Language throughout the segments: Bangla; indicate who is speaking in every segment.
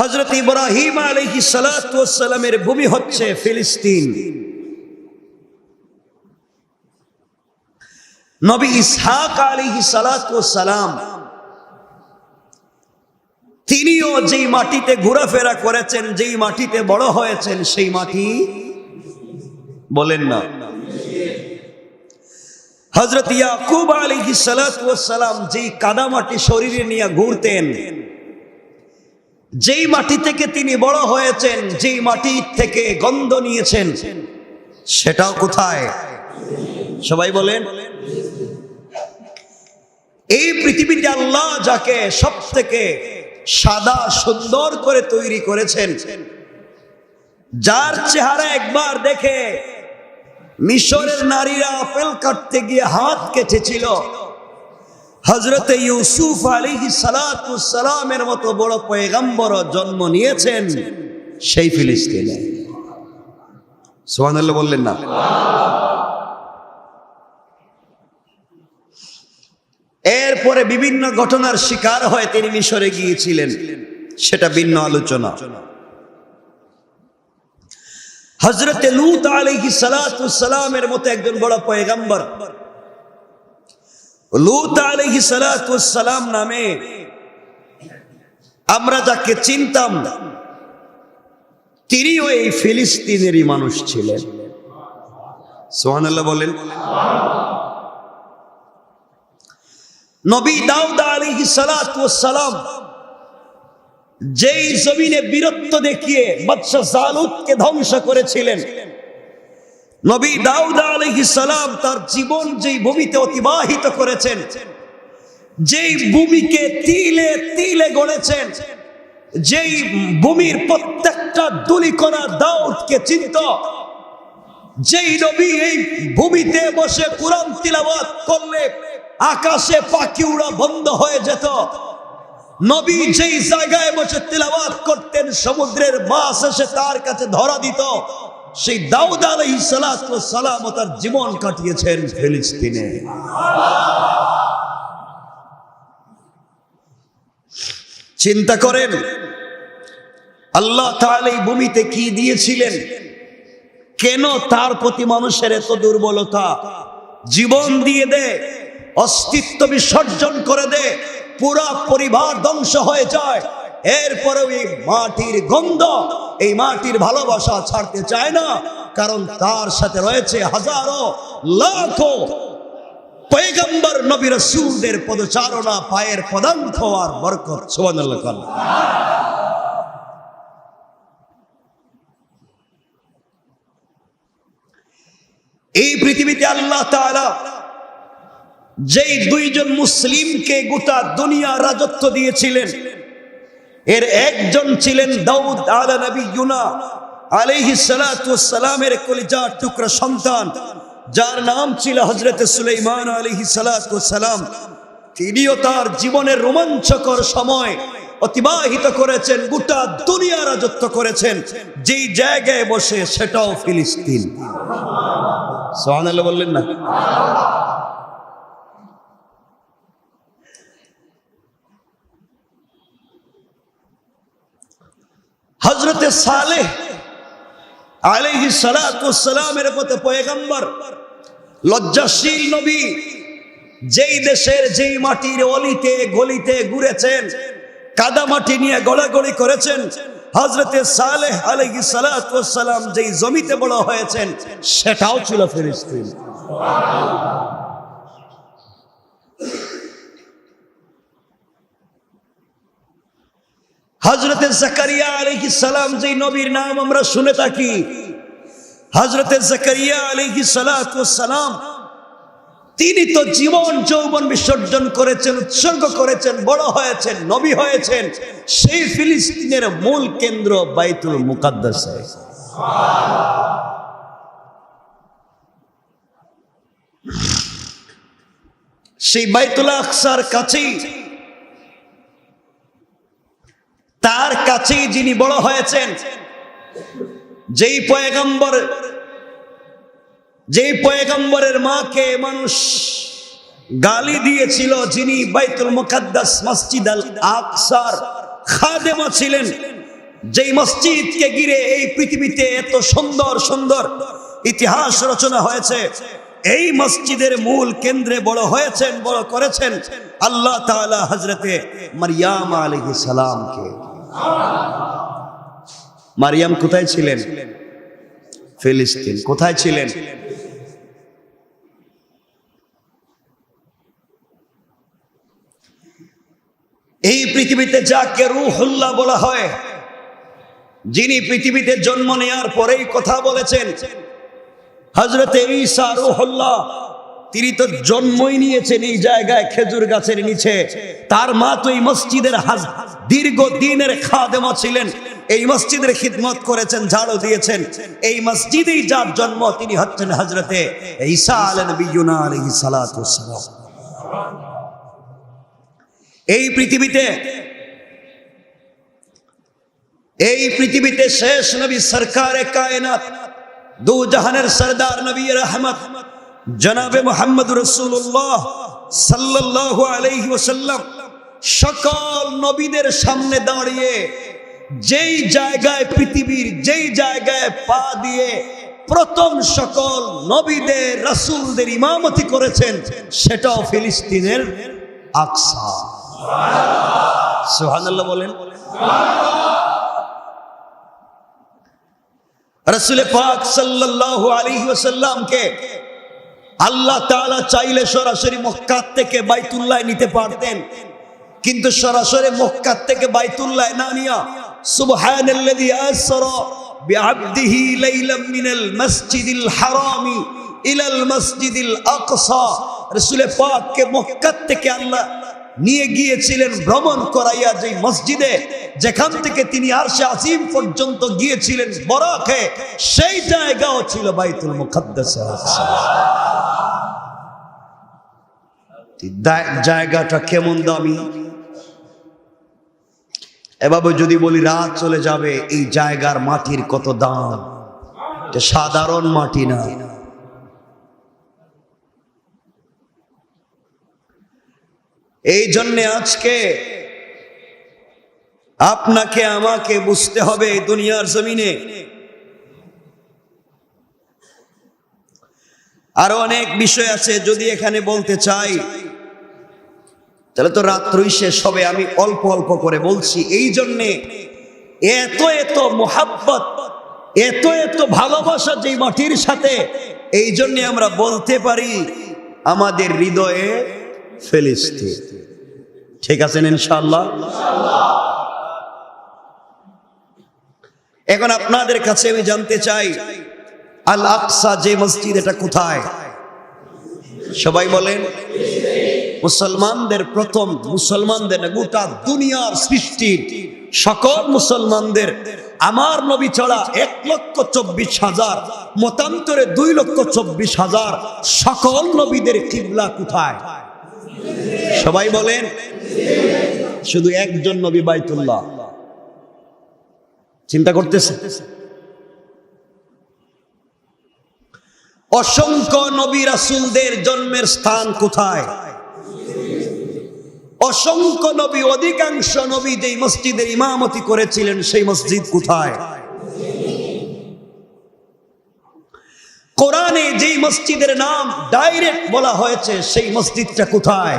Speaker 1: হযরত ইব্রাহিম আলাইহিস সালাতু ওয়াস সালামের ভূমি হচ্ছে ফিলিস্তিন। নবী ইসহাক আলাইহিস সালাতু ওয়াস সালাম তিনিও যেই মাটিতে ঘোরাফেরা করেছেন, যেই মাটিতে বড় হয়েছেন, সেই মাটি বলেন না। হযরত ইয়াকুব আলাইহিস সালাতু ওয়াস সালাম যেই কাদামাটি শরীরে নিয়ে ঘুরতেন, যেই মাটি থেকে তিনি বড় হয়েছেন, যেই মাটি থেকে গন্ধ নিয়েছেন, সেটাও কোথায়? সবাই বলেন। এই পৃথিবীতে আল্লাহ যাকে সবথেকে সাদা সুন্দর করে তৈরি করেছেন, যার চেহারা একবার দেখে মিশরের নারীরা আপেল কাটতে গিয়ে হাত কেটেছিল, হযরত ইউসুফ আলাইহিস সালাতু ওয়াস সালামের মতো বড় পয়গম্বর জন্ম নিয়েছেন সেই ফিলিস্তিনে। সুবহানাল্লাহ বললেন না? এরপরে বিভিন্ন ঘটনার শিকার হয়ে তিনি মিশরে গিয়েছিলেন, সেটা ভিন্ন আলোচনা। হযরত লূত আলাইহিস সালাতু ওয়াস সালামের মতো একজন বড় পয়গম্বর, লূত আলাইহিস সালাতু ওয়াস সালাম নামে আমরা যাকে চিনতাম, তিনিও এই ফিলিস্তিনেরই মানুষ ছিলেন। সুবহানাল্লাহ বলেন। নবী দাউদ আলাইহিস সালাতু ওয়াস সালাম যেই জমিনে বীরত্ব দেখিয়ে বাদশা জালুতকে ধ্বংস করেছিলেন, নবী দাউদ আলাইহিস সালাম তার জীবন যেই ভূমিতে অতিবাহিত করেছেন, যেই ভূমিকে তিলে তিলে গড়েছেন, যেই ভূমির প্রত্যেকটা ধূলিকণা দাউদকে চিনত, যেই নবী এই ভূমিতে বসে কুরআন তিলাওয়াত করলে আকাশে পাখি উড়া বন্ধ হয়ে যেত, নবী যেই জায়গায় বসে তিলাওয়াত করতেন সমুদ্রের মাছ এসে তার কাছে ধরা দিত, সেই দাউদ আলাইহিস সালাতু ওয়াস সালাম তার জীবন কাটিয়েছেন ফিলিস্তিনে। চিন্তা করেন আল্লাহ তাআলা এই ভূমিতে কি দিয়েছিলেন, কেন তার প্রতি মানুষের এত দুর্বলতা? জীবন দিয়ে দে, অস্তিত্ব বিসর্জন করে দে, পুরা পরিবার ধ্বংস হয়ে যায়, এরপরেও এই মাটির গন্ধ, এই মাটির ভালোবাসা ছাড়তে চায় না, কারণ তার সাথে রয়েছে হাজারো লাখো পয়গম্বর নবী রাসূলদের পদচারণা, পায়ের পদাঙ্ক আর বরকত। সুবহানাল্লাহ। এই পৃথিবীতে আল্লাহ তাআলা যেই দুইজন মুসলিমকে গোটা দুনিয়া রাজত্ব দিয়েছিলেন, এর একজন ছিলেন দাউদ আলা নবিয়ুনা আলাইহিস সালাতু ওয়াস সালামের কলিজার টুকরা সন্তান, যার নাম ছিল হযরত সুলাইমান আলাইহিস সালাতু ওয়াস সালাম। তিনিও তার জীবনের রোমাঞ্চকর সময় অতিবাহিত করেছেন, গোটা দুনিয়া রাজত্ব করেছেন, যেই জায়গায় বসে সেটাও ফিলিস্তিন। সুবহানাল্লাহ বললেন না? হযরত সালেহ আলাইহিস সালাতু ওয়াস সালামের মতো পয়গম্বর, লজ্জাশীল নবী, যেই দেশের যেই মাটির অলিতে গলিতে ঘুরেছেন, কাদা মাটি নিয়ে গড়াগড়ি করেছেন, হযরত সালেহ আলাইহিস সালাতু ওয়াস সালাম যেই জমিতে বড় হয়েছেন, সেটাও ছিল ফিলিস্তিন। হযরত জাকারিয়া আলাইহিস সালাম যেই নবীর নাম আমরা শুনে থাকি, হযরত জাকারিয়া আলাইহিস সালাতু ওয়াস সালাম তিনি তো জীবন যৌবন বিসর্জন করেছেন, উৎসর্গ করেছেন, বড় হয়েছেন, নবী হয়েছেন সেই ফিলিস্তিনের মূল কেন্দ্র বাইতুল মুকাদ্দাসে। সেই বাইতুল আকসার কাছেই, তার কাছেই যিনি বড় হয়েছেন, যেই পয়গম্বরের মাকে মানুষ গালি দিয়েছিল, যিনি বাইতুল মুকাদ্দাস মসজিদ আল আকসার খাদেমা ছিলেন, যেই মসজিদকে ঘিরে এই পৃথিবীতে এত সুন্দর সুন্দর ইতিহাস রচনা হয়েছে, এই মসজিদের মূল কেন্দ্রে বড় হয়েছেন, বড় করেছেন আল্লাহ তাআলা হযরতে মারইয়াম আলাইহিস সালামকে। মারইয়াম কোথায় ছিলেন? ফিলিস্তিন। কোথায় ছিলেন? এই পৃথিবীতে যাকে রূহুল্লাহ বলা হয়, যিনি পৃথিবীতে জন্ম নেওয়ার পরেই কথা বলেছেন, হযরতে ঈসা রূহুল্লাহ, তিনি তো জন্মই নিয়েছেন এই জায়গায় খেজুর গাছের নিচে। তার মা তো এই মসজিদের দীর্ঘদিনের খাদেমা ছিলেন, এই মসজিদের খিদমত করেছেন, ঝাড়ু দিয়েছেন। এই মসজিদেই যার জন্ম, তিনি হচ্ছেন হযরতে ঈসা আলাইহিস সালাতু ওয়াস সালাম। এই পৃথিবীতে শেষ নবী সরকারে কায়নাত, দু জাহানের সরদার নবী রহমত জনাবে মুহাম্মদ রাসূলুল্লাহ সাল্লাল্লাহু আলাইহি ওয়াসাল্লাম সকল নবীদের সামনে দাঁড়িয়ে যেই জায়গায়, পৃথিবীর যেই জায়গায় পা দিয়ে প্রথম সকল নবীদের রাসূলদের ইমামতি করেছেন, সেটাও ফিলিস্তিনের আকসা। সুবহানাল্লাহ বলেন। রাসূল পাক সাল্লাল্লাহু আলাইহি ওয়াসাল্লামকে আল্লাহ তাআলা চাইলে সরাসরি মক্কা থেকে বাইতুল্লাহ নিতে পারতেন, কিন্তু সরাসরি মক্কা থেকে বাইতুল্লাহ না নিয়া সুবহানাল্লাযী আসরা বিআবদিহি লাইলাম মিনাল মাসজিদিল হারামি ইলাল মাসজিদিল আকসা, রাসূল পাককে মক্কা থেকে আল্লাহ নিয়ে গিয়েছিলেন ভ্রমণ করাইয়া, যে মসজিদে যেখান থেকে তিনি আরশে আজিম পর্যন্ত গিয়েছিলেন বরাকে, সেই জায়গাও ছিল বাইতুল মুকাদ্দাস। জায়গাটা কেমন দামি! এভাবে যদি বলি রাত চলে যাবে, এই জায়গার মাটির কত দাম! এটা সাধারণ মাটি না। এই জন্যে আজকে আপনাকে আমাকে বুঝতে হবে, দুনিয়ার জমিনে আরো অনেক বিষয় আছে, যদি এখানে বলতে চাই তাহলে তো রাত্রই শেষ হবে। আমি অল্প অল্প করে বলছি। এই জন্যে এত এত মোহাব্বত, এত এত ভালোবাসা যেই মাটির সাথে, এই জন্যে আমরা বলতে পারি আমাদের হৃদয়ে ফিলিস্তিন। ঠিক আছেন ইনশাআল্লাহ? এখন আপনাদের কাছে আমি জানতে চাই, আল আকসা যে মসজিদ, এটা কোথায়? সবাই বলেন। মুসলমানদের প্রথম, মুসলমানদের না, গোটা দুনিয়ার সৃষ্টির সকল মুসলমানদের, আমার নবী ছাড়া 1,24,000, মতান্তরে 2,24,000 সকল নবীদের কিবলা কোথায়? সবাই বলেন। শুধু একজন নবী বাইতুল্লাহ। চিন্তা করতেছে? অসংখ্য নবী রাসূলদের জন্মের স্থান কোথায়? অসংখ্য নবী, অধিকাংশ নবী যেই মসজিদের ইমামতি করেছিলেন, সেই মসজিদ কোথায়? কোরআনে যেই মসজিদের নাম ডাইরেক্ট বলা হয়েছে, সেই মসজিদটা কোথায়?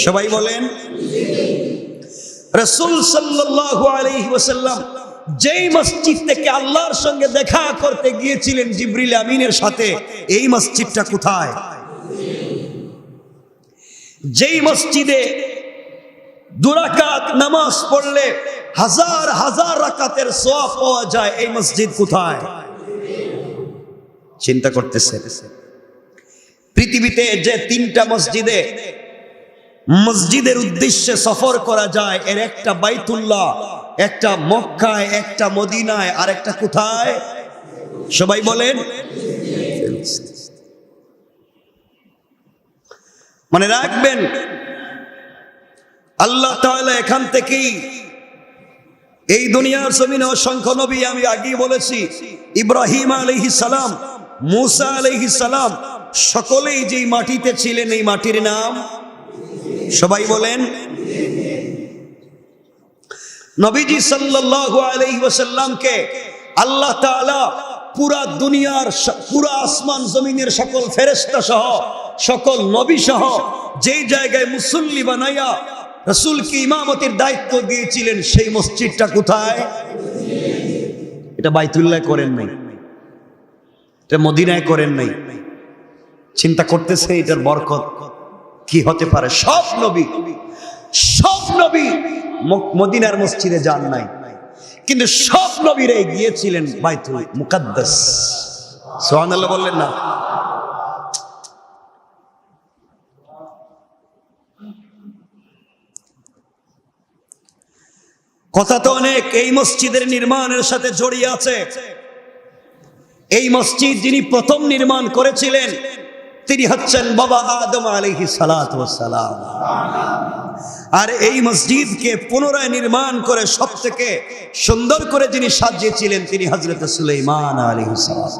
Speaker 1: সবাই বলেন। রাসূল সাল্লাল্লাহু আলাইহি ওয়াসাল্লাম যেই মসজিদ থেকে আল্লাহর সঙ্গে দেখা করতে গিয়েছিলেন জিবরিল আমিনের সাথে, এই মসজিদটা কোথায়? যেই মসজিদে 2 রাকাত নামাজ পড়লে হাজার হাজার রাকাতের সওয়াব পাওয়া যায়, এই মসজিদ কোথায়? চিন্তা করতেছে? পৃথিবীতে যে 3টা মসজিদের উদ্দেশ্যে সফর করা যায়, এর একটা বাইতুল্লাহ, একটা মক্কায়, একটা মদিনায়, আর একটা কোথায়? সবাই বলেন। মনে রাখবেন, আল্লাহ তাআলা এখান থেকেই এই দুনিয়ার জমিনে অসংখ্য নবী, আমি আগেই বলেছি, ইব্রাহিম আলাইহিস সালাম, মুসা আলাইহিস সালাম, সকলেই যেই মাটিতে ছিলেন, এই মাটির নাম সবাই বলেন। নবীজি সাল্লাল্লাহু আলাইহি ওয়াসাল্লামকে আল্লাহ তাআলা পুরা দুনিয়ার পুরা আসমান জমিনের সকল ফেরেশতা সহ সকল নবী সহ যেই জায়গায় মুসল্লি বানাইয়া রাসূলকে ইমামতির দায়িত্ব দিয়েছিলেন সেই মসজিদটা কোথায়? এটা বাইতুল্লাহ করেন নাই, এটা মদিনায় করেন নাই। চিন্তা করতেছে এটার বরকত কি হতে পারে। সব নবী মদিনার মসজিদে যান নাই, কিন্তু সব নবীরাই গিয়েছিলেন বাইতুল মুকাদ্দাস। সুবহানাল্লাহ বললেন না? কথা তো অনেক এই মসজিদের নির্মাণের সাথে জড়িয়ে আছে। এই মসজিদ যিনি প্রথম নির্মাণ করেছিলেন তিনি হচ্ছেন বাবা আদম আলাইহিস সালাতু ওয়াস সালাম। আর এই মসজিদকে পুনরায় নির্মাণ করে সবথেকে সুন্দর করে যিনি সাজিয়েছিলেন তিনি হযরত সুলাইমান আলাইহিস সালাম।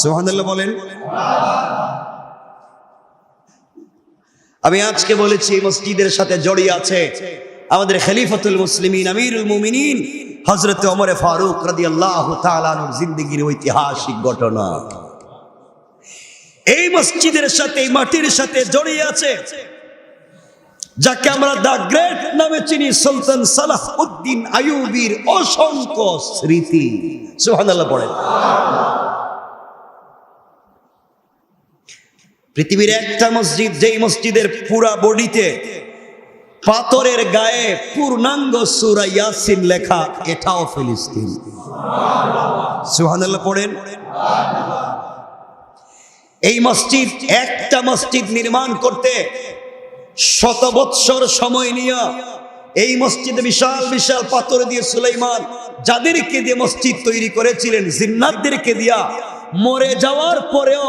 Speaker 1: সুবহানাল্লাহ বলেন। আমি আজকে বলেছি এই মসজিদের সাথে জড়িয়ে আছে আমাদের খলিফাতুল মুসলিমিন আমিরুল মুমিনিন হযরত ওমর ফারুক রাদিয়াল্লাহু তাআলা আনহুর জিন্দেগীর ঐতিহাসিক ঘটনা। এই মসজিদের সাথে এই মাটির সাথে জড়িয়ে আছে যাকে আমরা দা গ্রেট নামে চিনি, সুলতান সালাহউদ্দিন আইয়ুবীর অসংখ্য স্মৃতি। সুবহানাল্লাহ পড়েন। পৃথিবীর একটা মসজিদ যেই মসজিদের পুরা বডিতে পাথরের গায়ে পূর্ণাঙ্গ সূরা ইয়াসিন লেখা, এটাও ফিলিস্তিন। সুবহানাল্লাহ পড়েন। এই মসজিদ, একটা মসজিদ নির্মাণ করতে 100 বৎসর সময় নিয়ে এই মসজিদে বিশাল বিশাল পাথর দিয়ে সুলাইমান যাদেরকে দিয়ে মসজিদ তৈরি করেছিলেন, জিন্নাতদেরকে দিয়া, মরে যাওয়ার পরেও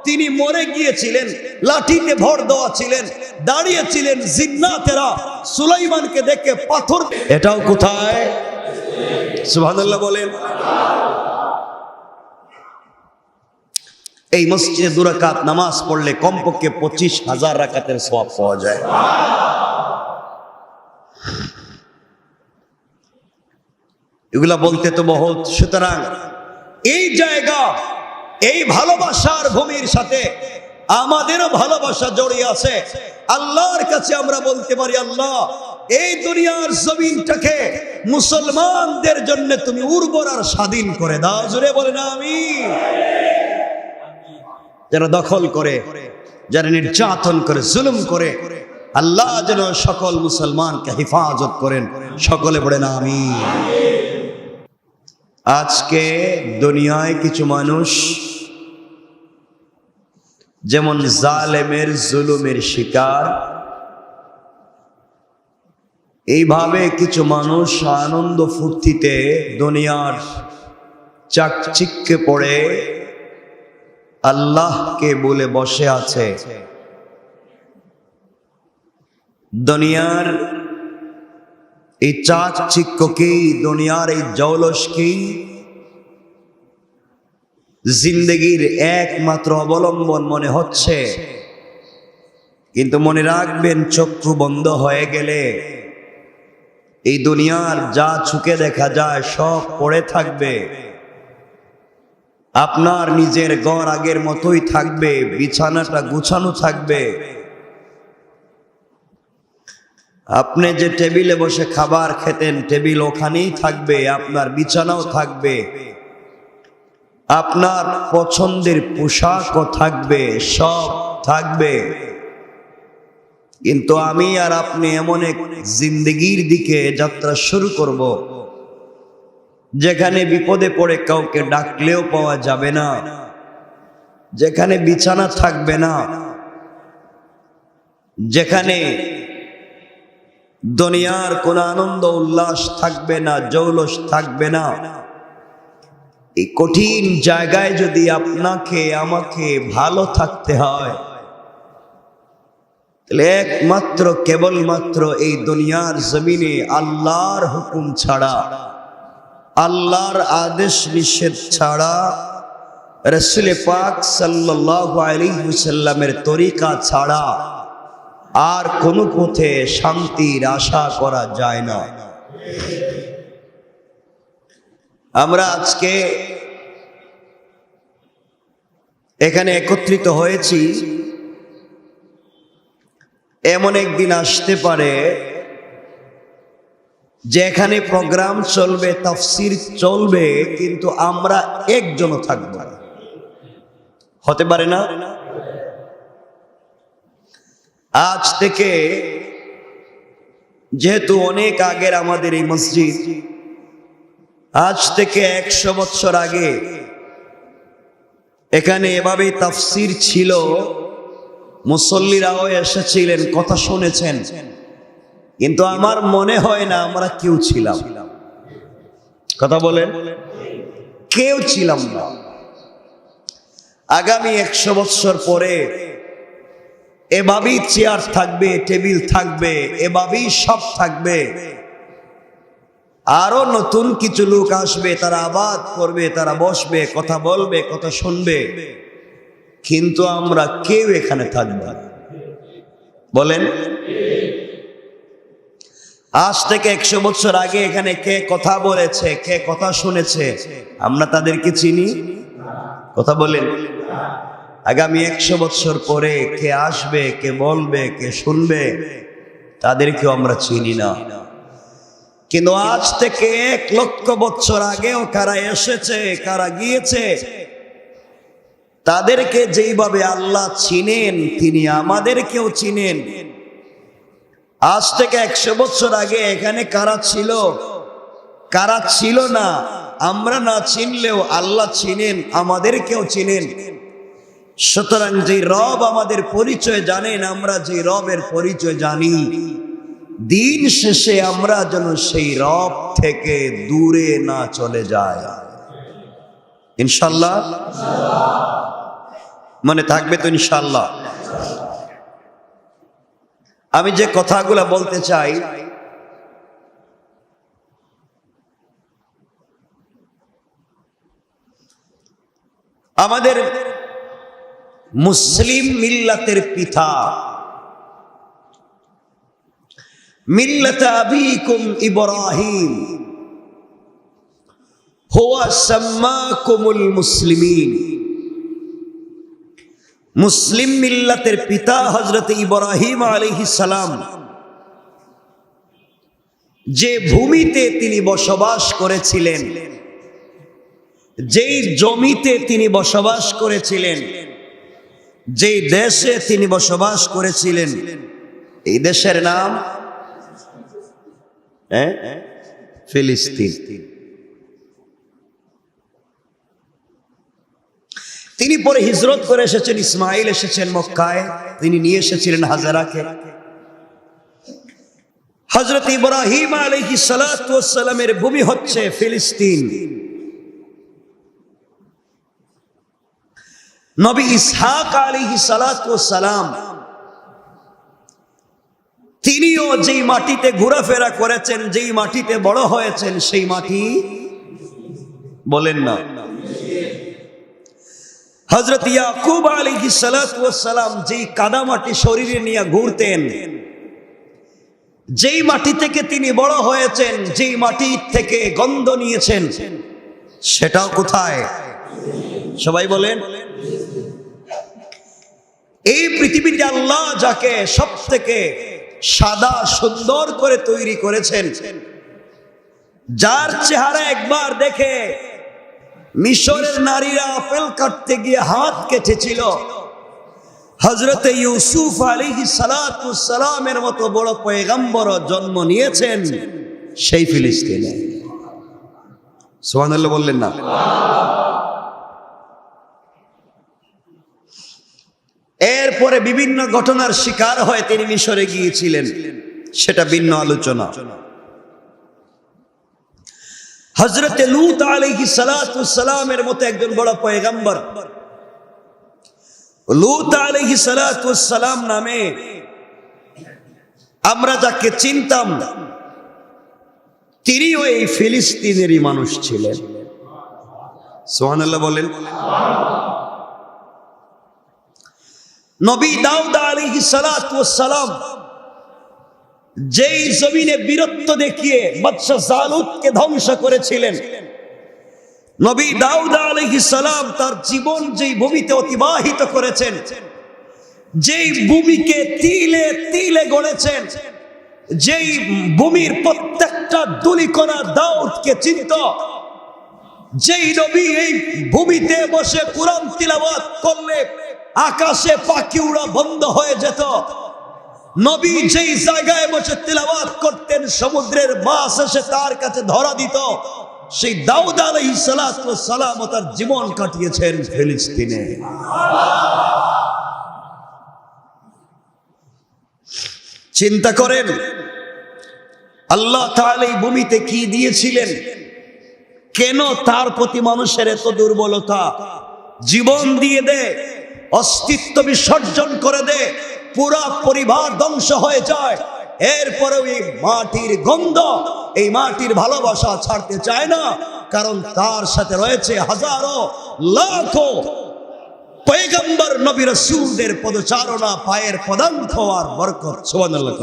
Speaker 1: তিনি মরে গিয়েছিলেন, লাঠিতে ভর দেওয়া ছিলেন, দাঁড়িয়েছিলেন জিন্নাতেরা সুলাইমানকে দেখে পাথর। এটাও কোথায়? সুবহানাল্লাহ বলেন। এই মসজিদে 2 রাকাত নামাজ পড়লে কমপক্ষে 25,000 রাকাতের সওয়াব পাওয়া যায়। এগুলা বলতে তো বহুত। সুতরাং এই জায়গা, এই ভালোবাসার ভূমির সাথে আমাদেরও ভালোবাসা জড়িয়ে আছে। আল্লাহর কাছে আমরা বলতে পারি, আল্লাহ এই দুনিয়ার জমিনটাকে মুসলমানদের জন্য তুমি উর্বর আর স্বাধীন করে দাও। জোরে বলেন আমিন। যারা দখল করে, যারা নির্যাতন করে, জুলুম করে, আল্লাহ যেন সকল মুসলমানকে হেফাজত করেন। সকলে বলেন আমিন। আজকে দুনিয়ায় কিছু মানুষ যেমন জালেমের জুলুমের শিকার, এইভাবে কিছু মানুষ আনন্দ ফুর্তিতে দুনিয়ার চাকচিক্যে পড়ে আল্লাহকে বলে বসে আছে। দুনিয়ার এই চাকচিক্যকেই, দুনিয়ার এই জৌলসকেই জিন্দগির একমাত্র অবলম্বন মনে হচ্ছে। কিন্তু মনে রাখবেন, চক্ষু বন্ধ হয়ে গেলে এই দুনিয়ার যা চোখে দেখা যায় সব পড়ে থাকবে। আপনার নিজের ঘর আগের মতোই থাকবে, বিছানাটা গুছানো থাকবে। আপনি যে টেবিলে বসে খাবার খেতেন, টেবিল ওখানেই থাকবে, আপনার বিছানাও থাকবে, আপনার পছন্দের পোশাকও থাকবে, সব থাকবে। কিন্তু আমি আর আপনি এমন এক জিন্দগির দিকে যাত্রা শুরু করব যেখানে বিপদে পড়ে কাউকে ডাকলেও পাওয়া যাবে না, যেখানে বিছানা থাকবে না, যেখানে দুনিয়ার কোন আনন্দ উল্লাস থাকবে না, জৌলস থাকবে না। এই কঠিন জায়গায় যদি আপনাকে আমাকে ভালো থাকতে হয়, তাহলে একমাত্র কেবলমাত্র এই দুনিয়ার জমিনে আল্লাহর হুকুম ছাড়া, আল্লাহর আদেশ নিষেধ ছাড়া, রাসূল পাক সাল্লাল্লাহু আলাইহি ওয়াসাল্লামের তরিকা ছাড়া আর কোন পথে শান্তির আশা করা যায় না। আমরা আজকে এখানে একত্রিত হয়েছি, এমন একদিন আসতে পারে যে এখানে প্রোগ্রাম চলবে, তাফসীর চলবে, কিন্তু আমরা একজনও থাকব না। হতে পারে না? আজ থেকে, যেহেতু অনেক আগের আমাদের এই মসজিদ, আজ থেকে 100 বছর আগে এখানে এভাবেই তাফসীর ছিল, মুসল্লিরাও এসেছিলেন, কথা শুনেছেন, কিন্তু আমার মনে হয় না আমরা কেউ ছিলাম। কথা বলেন, কেউ ছিলাম না। আগামী 100 বছর পরে এভাবেই চেয়ার থাকবে, টেবিল থাকবে, এভাবেই সব থাকবে। আরো নতুন কিছু লোক আসবে, তারা আবাদ করবে, তারা বসবে, কথা বলবে, কথা শুনবে, কিন্তু আমরা কেউ এখানে থাকবো না। বলেন, আজ থেকে 100 বছর আগে এখানে কে কথা বলেছে, কে কথা শুনেছে, আমরা তাদেরকে চিনি? কথা বলেন। আগামী 100 বছর পরে কে আসবে, কে বলবে, কে শুনবে, তাদেরকেও আমরা চিনি না। কিন্তু আজ থেকে 1 লক্ষ বছর আগেও কারা এসেছে, কারা গিয়েছে, তাদেরকে যেইভাবে আল্লাহ চিনেন, তিনি আমাদেরকেও চিনেন। আজ থেকে 100 বছর আগে এখানে কারা ছিল, কারা ছিল না, আমরা না চিনলেও আল্লাহ চিনেন, আমাদেরকেও চিনেন। সুতরাং যে রব আমাদের পরিচয় জানেন, আমরা যে রবের পরিচয় জানি, দিন শেষে আমরা যেন সেই রব থেকে দূরে না চলে যায়। ইনশাআল্লাহ মনে থাকবে তো? ইনশাআল্লাহ। আমি যে কথাগুলো বলতে চাই, আমাদের মুসলিম মিল্লাতের পিতা, মিল্লাত আবিকুম ইব্রাহিম হুয়া সাম্মাকুমুল মুসলিমিন। মুসলিম মিল্লাতের পিতা হযরত ইব্রাহিম আলাইহিস সালাম যে ভূমিতে তিনি বসবাস করেছিলেন, যেই জমিতে তিনি বসবাস করেছিলেন, যেই দেশে তিনি বসবাস করেছিলেন, এই দেশের নাম ফিলিস্তিন। তিনি পরে হিজরত করে এসেছেন, ইসমাইল এসেছেন মক্কায়, তিনি নিয়ে এসেছিলেন হাজারাকে। হযরত ইব্রাহিম আলাইহিস সালাতু ওয়াস সালামের ভূমি হচ্ছে ফিলিস্তিন। নবী ইসহাক আলাইহিস সালাতু ওয়াস সালাম তিনিও যেই মাটিতে ঘোরাফেরা করেছেন, যেই মাটিতে বড় হয়েছেন, সেই মাটি বলেন না। হযরত ইয়াকুব আলাইহিস সালাতু ওয়াস সালাম যেই কাদামাটি শরীরে নিয়ে ঘুরতেন, যেই মাটি থেকে তিনি বড় হয়েছেন, যেই মাটি থেকে গন্ধ নিয়েছেন, সেটাও কোথায়? সবাই বলেন। এই পৃথিবীতে আল্লাহ যাকে সবথেকে সাদা সুন্দর করে তৈরি করেছেন, যার চেহারা একবার দেখে মিশরের নারীরা আপেল কাটতে গিয়ে হাত কেটেছিল, হযরত ইউসুফ আলাইহিস সালাতু ওয়াস সালামের মতো বড় পয়গম্বর জন্ম নিয়েছেন সেই ফিলিস্তিনে। সুবহানাল্লাহ বললেন না? এরপরে বিভিন্ন ঘটনার শিকার হয়ে তিনি মিশরে গিয়েছিলেন, সেটা ভিন্ন আলোচনা। হযরত লূত আলাইহিস সালাতু ওয়াস সালামের মতো একজন বড় পয়গম্বর, লূত আলাইহিস সালাতু ওয়াস সালাম নামে আমরা যাকে চিনতাম, তিনিও এই ফিলিস্তিনেরই মানুষ ছিলেন। সুবহানাল্লাহ বলেন। নবী দাউদ আলাইহিস সালাতু ওয়াস সালাম যেই জমিনে বীরত্ব দেখিয়ে বাদশা জালুতকে ধ্বংস করেছিলেন, নবী দাউদ আলাইহিস সালাম তার জীবন যেই ভূমিতে অতিবাহিত করেছেন, যেই ভূমিকে তিলে তিলে গড়েছেন, যেই ভূমির প্রত্যেকটা ধূলিকণা দাউদকে চিনত, যেই নবী এই ভূমিতে বসে কুরআন তিলাওয়াত করলে আকাশে পাখি উড়া বন্ধ হয়ে যেত, নবী যেই জায়গায় বসে তিলাওয়াত করতেন সমুদ্রের মাছ এসে তার কাছে ধরা দিত, সেই দাউদ আলাইহিস সালাতু ওয়াস সালাম তার জীবন কাটিয়েছেন ফিলিস্তিনে। চিন্তা করেন আল্লাহ তাআলা এই ভূমিতে কি দিয়েছিলেন, কেন তার প্রতি মানুষের এত দুর্বলতা? জীবন দিয়ে দে, অস্তিত্ব বিসর্জন করে দে, পুরা পরিবার ধ্বংস হয়ে যায়, এরপরেও এই মাটির গন্ধ, এই মাটির ভালোবাসা ছাড়তে চায় না, কারণ তার সাথে রয়েছে হাজারো লাখো পয়গম্বর নবী রাসূলদের পদচারণা, পায়ের পদাঙ্ক আর বরকত। সুবহানাল্লাহ।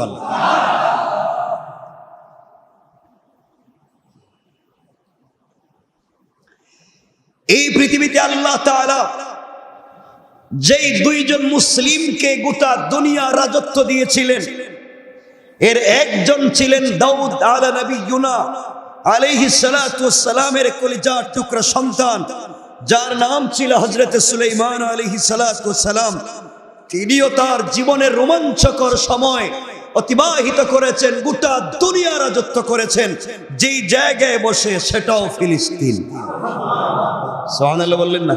Speaker 1: এই পৃথিবীতে আল্লাহ তাআলা যেই দুইজন মুসলিমকে গোটা দুনিয়া রাজত্ব দিয়েছিলেন, এর একজন ছিলেন দাউদ আলা নবিয়ুনা আলাইহিস সালাতু ওয়াস সালামের কলিজার টুকরা সন্তান, যার নাম ছিল হযরত সুলাইমান আলাইহিস সালাতু ওয়াস সালাম। তিনিও তার জীবনের রোমাঞ্চকর সময় অতিবাহিত করেছেন, গোটা দুনিয়া রাজত্ব করেছেন, যেই জায়গায় বসে সেটাও ফিলিস্তিন। সুবহানাল্লাহ বললেন না?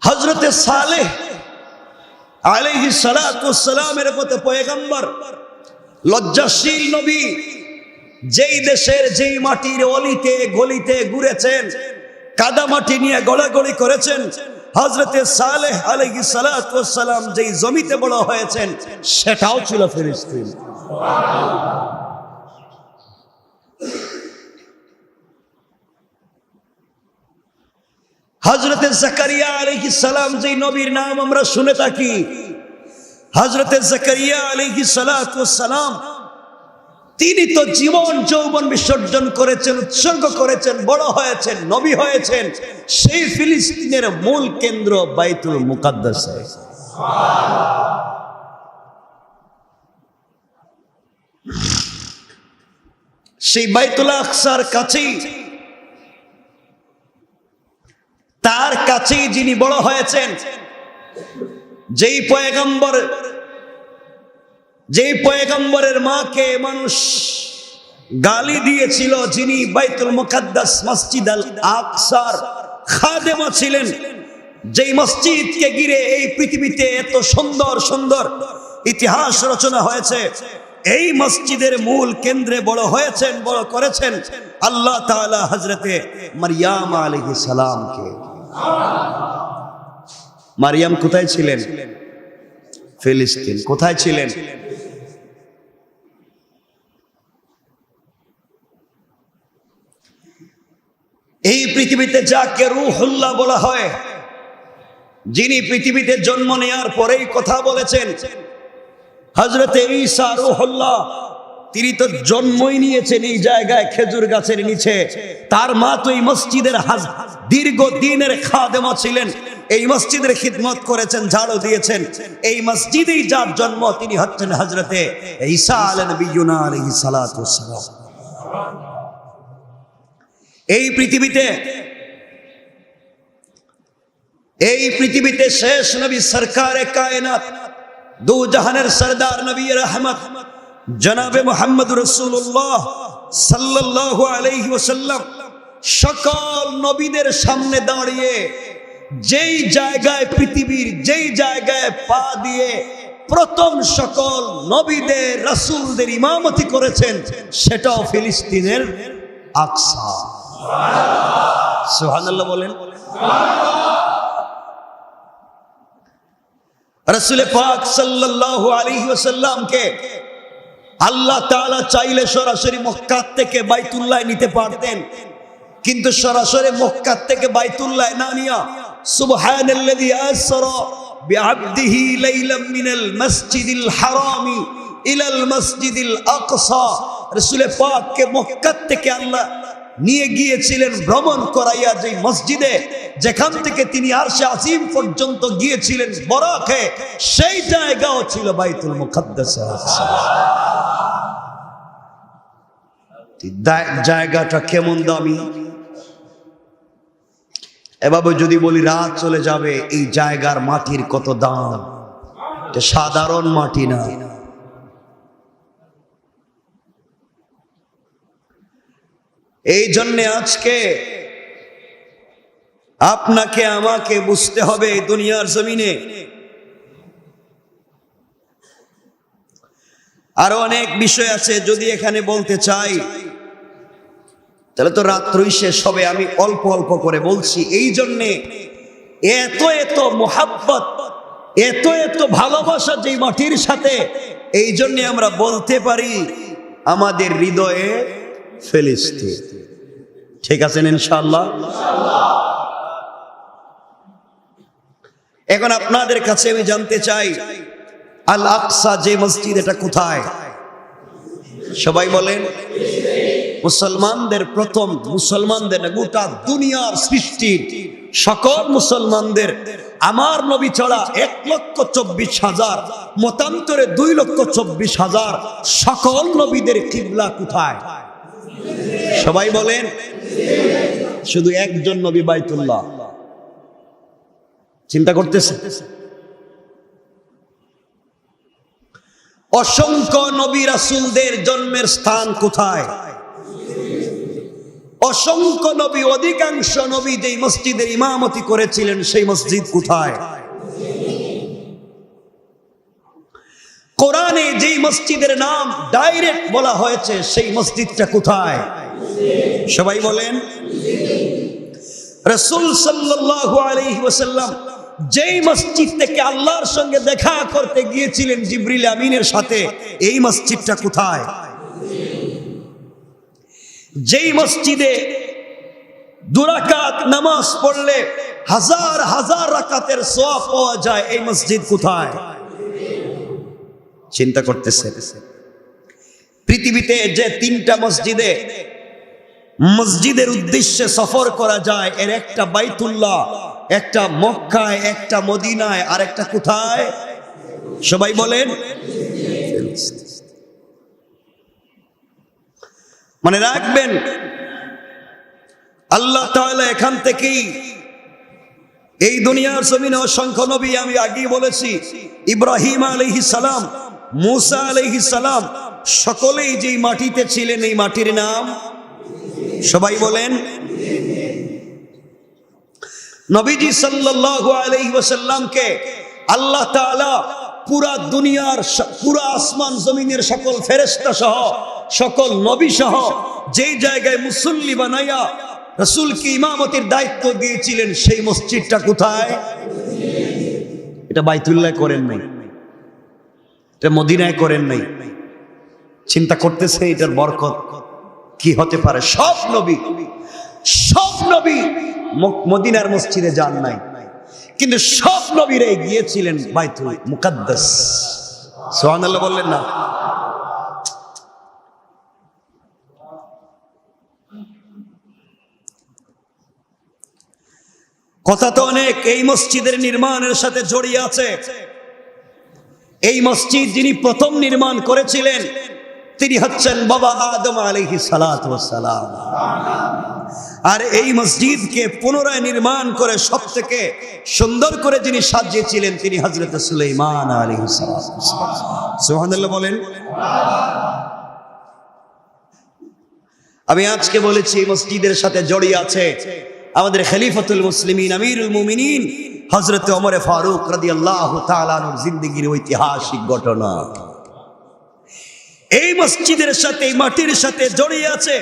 Speaker 1: হযরতে সালেহ আলাইহিস সালাতু ওয়াস সালামের মতো পয়গম্বর, লজ্জাশীল নবী, যেই দেশের যেই মাটির অলিতে গলিতে ঘুরেছেন, কাদা মাটি নিয়ে গড়াগড়ি করেছেন, হযরতে সালেহ আলাইহিস সালাতু ওয়াস সালাম যেই জমিতে বড় হয়েছেন সেটাও ছিল ফিলিস্তিন। হযরতে জাকারিয়া আলাইহিস সালাম যেই নবীর নাম আমরা শুনে থাকি, হযরতে জাকারিয়া আলাইহিস সালাতু ওয়াস সালাম তিনি তো জীবন যৌবন বিসর্জন করেছেন, উৎসর্গ করেছেন, বড় হয়েছেন, নবী হয়েছেন সেই ফিলিস্তিনের মূল কেন্দ্র বাইতুল মুকাদ্দাসে। সেই বাইতুল আকসার কাছেই, তার কাছেই যিনি বড় হয়েছেন, যেই পয়গম্বরের মাকে মানুষ গালি দিয়েছিল, যিনি বাইতুল মুকাদ্দাস মসজিদ আল আকসার খাদেমা ছিলেন, যেই মসজিদকে ঘিরে এই পৃথিবীতে এত সুন্দর সুন্দর ইতিহাস রচনা হয়েছে, এই মসজিদের মূল কেন্দ্রে বড় হয়েছেন, বড় করেছেন আল্লাহ তাআলা হযরতে মারইয়াম আলাইহিস সালামকে। মারইয়াম কোথায় ছিলেন? ফিলিস্তিন। কোথায় ছিলেন? এই পৃথিবীতে যাকে রূহুল্লাহ বলা হয়, যিনি পৃথিবীতে জন্ম নেওয়ার পরেই কথা বলেছেন, হযরতে ঈসা রূহুল্লাহ, তিনি তো জন্মই নিয়েছেন এই জায়গায় খেজুর গাছের নিচে। তার মা তো এই মসজিদের দীর্ঘদিনের খাদেমা ছিলেন, এই মসজিদের খিদমত করেছেন, ঝাড়ু দিয়েছেন। এই মসজিদেই যার জন্ম তিনি হচ্ছেন হযরতে ঈসা আলাইহিস সালাতু ওয়াস সালাম। এই পৃথিবীতে শেষ নবী সরকারে কায়নাত, দু জাহানের সরদার নবী রহমত জনাবে মুহাম্মদ রাসূলুল্লাহ সাল্লাল্লাহু আলাইহি ওয়াসাল্লাম সকল নবীদের সামনে দাঁড়িয়ে যেই জায়গায়, পৃথিবীর যেই জায়গায় পা দিয়ে প্রথম সকল নবীদের রাসূলদের ইমামতি করেছেন, সেটাও ফিলিস্তিনের আকসা। সুবহানাল্লাহ বলেন। রাসূল পাক সাল্লাল্লাহু আলাইহি ওয়াসাল্লামকে আল্লাহ তাআলা চাইলে সরাসরি মক্কা থেকে বাইতুল্লাহ নিতে পারতেন, কিন্তু সরাসরি মক্কা থেকে বাইতুল্লাহ না নিয়া সুবহানাল্লাযী আসরা বিআবদিহি লাইলাম মিনাল মাসজিদিল হারামি ইলাল মাসজিদিল আকসা, রাসূল পাককে মক্কা থেকে আল্লাহ নিয়ে গিয়েছিলেন ভ্রমণ করাইয়া, যে মসজিদে যেখান থেকে তিনি আরশে আজিম পর্যন্ত গিয়েছিলেন বরাকে, সেই জায়গাও ছিল বাইতুল মুকাদ্দাস। জায়গাটা কেমন দামি! এভাবে যদি বলি রাত চলে যাবে, এই জায়গার মাটির কত দাম! এটা সাধারণ মাটি না। এই জন্য আজকে আপনাকে আমাকে বুঝতে হবে, দুনিয়ার জমিনে আরো অনেক বিষয় আছে, যদি এখানে বলতে চাই তাহলে তো রাত্রই শেষ হবে। আমি অল্প অল্প করে বলছি। এই জন্যে এত এত মোহাব্বত, এত এত ভালোবাসা যে মাটির সাথে, এই জন্যে আমরা বলতে পারি আমাদের হৃদয়ে ফিলিস্তিন। ঠিক আছেন ইনশাআল্লাহ? এখন আপনাদের কাছে আমি জানতে চাই, আল আকসা যে মসজিদ, এটা কোথায়? সবাই বলেন। মুসলমানদের প্রথম, মুসলমানদের না, গোটা দুনিয়ার সৃষ্টি সকল মুসলমানদের, আমার নবী ছাড়া 1,24,000, মতান্তরে 2,24,000 সকল নবীদের কিবলা কোথায়? সবাই বলেন। শুধু একজন নবী বাইতুল্লাহ। চিন্তা করতেছে? অসংখ্য নবী রাসূলদের জন্মের স্থান কোথায়? অসংখ্য নবী, অধিকাংশ নবী যেই মসজিদের ইমামতি করেছিলেন, সেই মসজিদ কোথায়? কোরআনে যেই মসজিদের নাম ডাইরেক্ট বলা হয়েছে, সেই মসজিদটা কোথায়? সবাই বলেন। রাসূল সাল্লাল্লাহু আলাইহি ওয়াসাল্লাম যেই মসজিদ থেকে আল্লাহর সঙ্গে দেখা করতে গিয়েছিলেন জিবরিল আমিনের সাথে, এই মসজিদটা কোথায়? যেই মসজিদে 2 রাকাত নামাজ পড়লে হাজার হাজার রাকাতের সওয়াব পাওয়া যায়, এই মসজিদ কোথায়? চিন্তা করতেছে? পৃথিবীতে যে 3টা মসজিদের উদ্দেশ্যে সফর করা যায়, এর একটা বাইতুল্লাহ, একটা মক্কায়, একটা মদিনায়, আর একটা কোথায়? সবাই বলেন। মনে রাখবেন, আল্লাহ তাআলা এখান থেকেই এই দুনিয়ার জমিনে অসংখ্য নবী, আমি আগেই বলেছি, ইব্রাহিম আলাইহিস সালাম, মুসা আলাইহিস সালাম, সকলেই যেই মাটিতে ছিলেন, এই মাটির নাম সবাই বলেন। নবীজি সাল্লাল্লাহু আলাইহি ওয়াসাল্লামকে আল্লাহ তাআলা পুরা দুনিয়ার, পুরা আসমান জমিনের সকল ফেরেশতা সহ, সকল নবী সহ যেই জায়গায় মুসল্লি বানাইয়া রাসূলকে ইমামতির দায়িত্ব দিয়েছিলেন, সেই মসজিদটা কোথায়? এটা বাইতুল্লাহ করেন নাই, এটা মদিনায় করেন নাই। চিন্তা করতেছে এটার বরকত কি হতে পারে? সব নবী মদিনার মসজিদে যান নাই, কিন্তু সব নবীরাই গিয়েছিলেন বাইতুল মুকাদ্দাস। সুবহানাল্লাহ বললেন না? কথা তো অনেক এই মসজিদের নির্মাণের সাথে জড়িয়ে আছে। এই মসজিদ যিনি প্রথম নির্মাণ করেছিলেন, তিনি হচ্ছেন বাবা আদম আলাইহিস সালাতু ওয়াস সালাম। আর এই মসজিদকে পুনরায় নির্মাণ করে সবথেকে সুন্দর করে যিনি সাজিয়েছিলেন, তিনি হযরত সুলাইমান আলাইহিস সালাম। সুবহানাল্লাহ বলেন। আমি আজকে বলেছি এই মসজিদের সাথে জড়িয়ে আছে আমাদের খলিফাতুল মুসলিমিন, আমিরুল মুমিনিন হযরত ওমর ফারুক রাদিয়াল্লাহু তাআলা আনহুর জিন্দেগীর ঐতিহাসিক ঘটনা। এই মসজিদের সাথে, এই মাটির সাথে জড়িয়ে আছে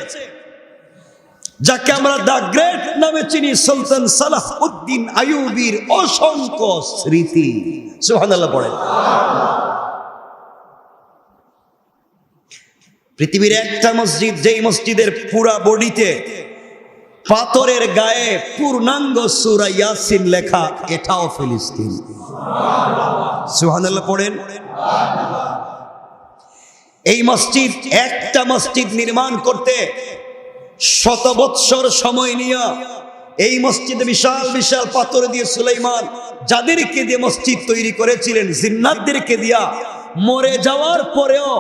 Speaker 1: যাকে আমরা দ্য গ্রেট নামে চিনি, সুলতান সালাহউদ্দিন আইয়ুবীর অসংখ্য স্মৃতি। সুবহানাল্লাহ পড়েন। পৃথিবীর একটা মসজিদ, যেই মসজিদের পুরা বডিতে পাথরের গায়ে পূর্ণাঙ্গ সূরা ইয়াসিন লেখা, এটাও ফিলিস্তিন। সুবহানাল্লাহ পড়েন। এই মসজিদ, একটা মসজিদ নির্মাণ করতে 100 বৎসর সময় নিয়ে এই মসজিদে বিশাল বিশাল পাথর দিয়ে সুলাইমান যাদেরকে দিয়ে মসজিদ তৈরি করেছিলেন, জিন্নাতদেরকে দিয়া, মরে যাওয়ার পরেও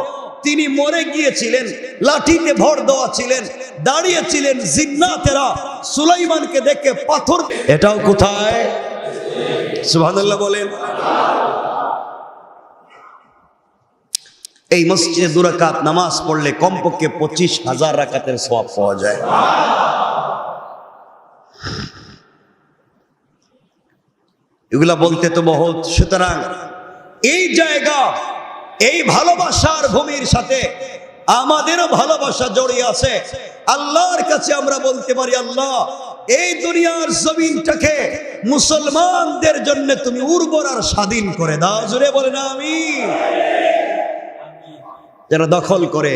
Speaker 1: তিনি মরে গিয়েছিলেন, লাঠিতে ভর দেওয়া ছিলেন, দাঁড়িয়েছিলেন জিন্নাতেরা সুলাইমানকে দেখে পাথর। এটাও কোথায়? সুবহানাল্লাহ বলেন। এই মসজিদে 2 রাকাত নামাজ পড়লে কমপক্ষে 25,000 রাকাতের সওয়াব পাওয়া যায়। এগুলা বলতে তো বহুত। সুতরাং এই জায়গা, এই ভালোবাসার ভূমির সাথে আমাদেরও ভালোবাসা জড়িয়ে আছে। আল্লাহর কাছে আমরা বলতে পারি, আল্লাহ এই দুনিয়ার জমিনটাকে মুসলমানদের জন্য তুমি উর্বর আর স্বাধীন করে দাও। জোরে বলেন আমিন। যারা দখল করে,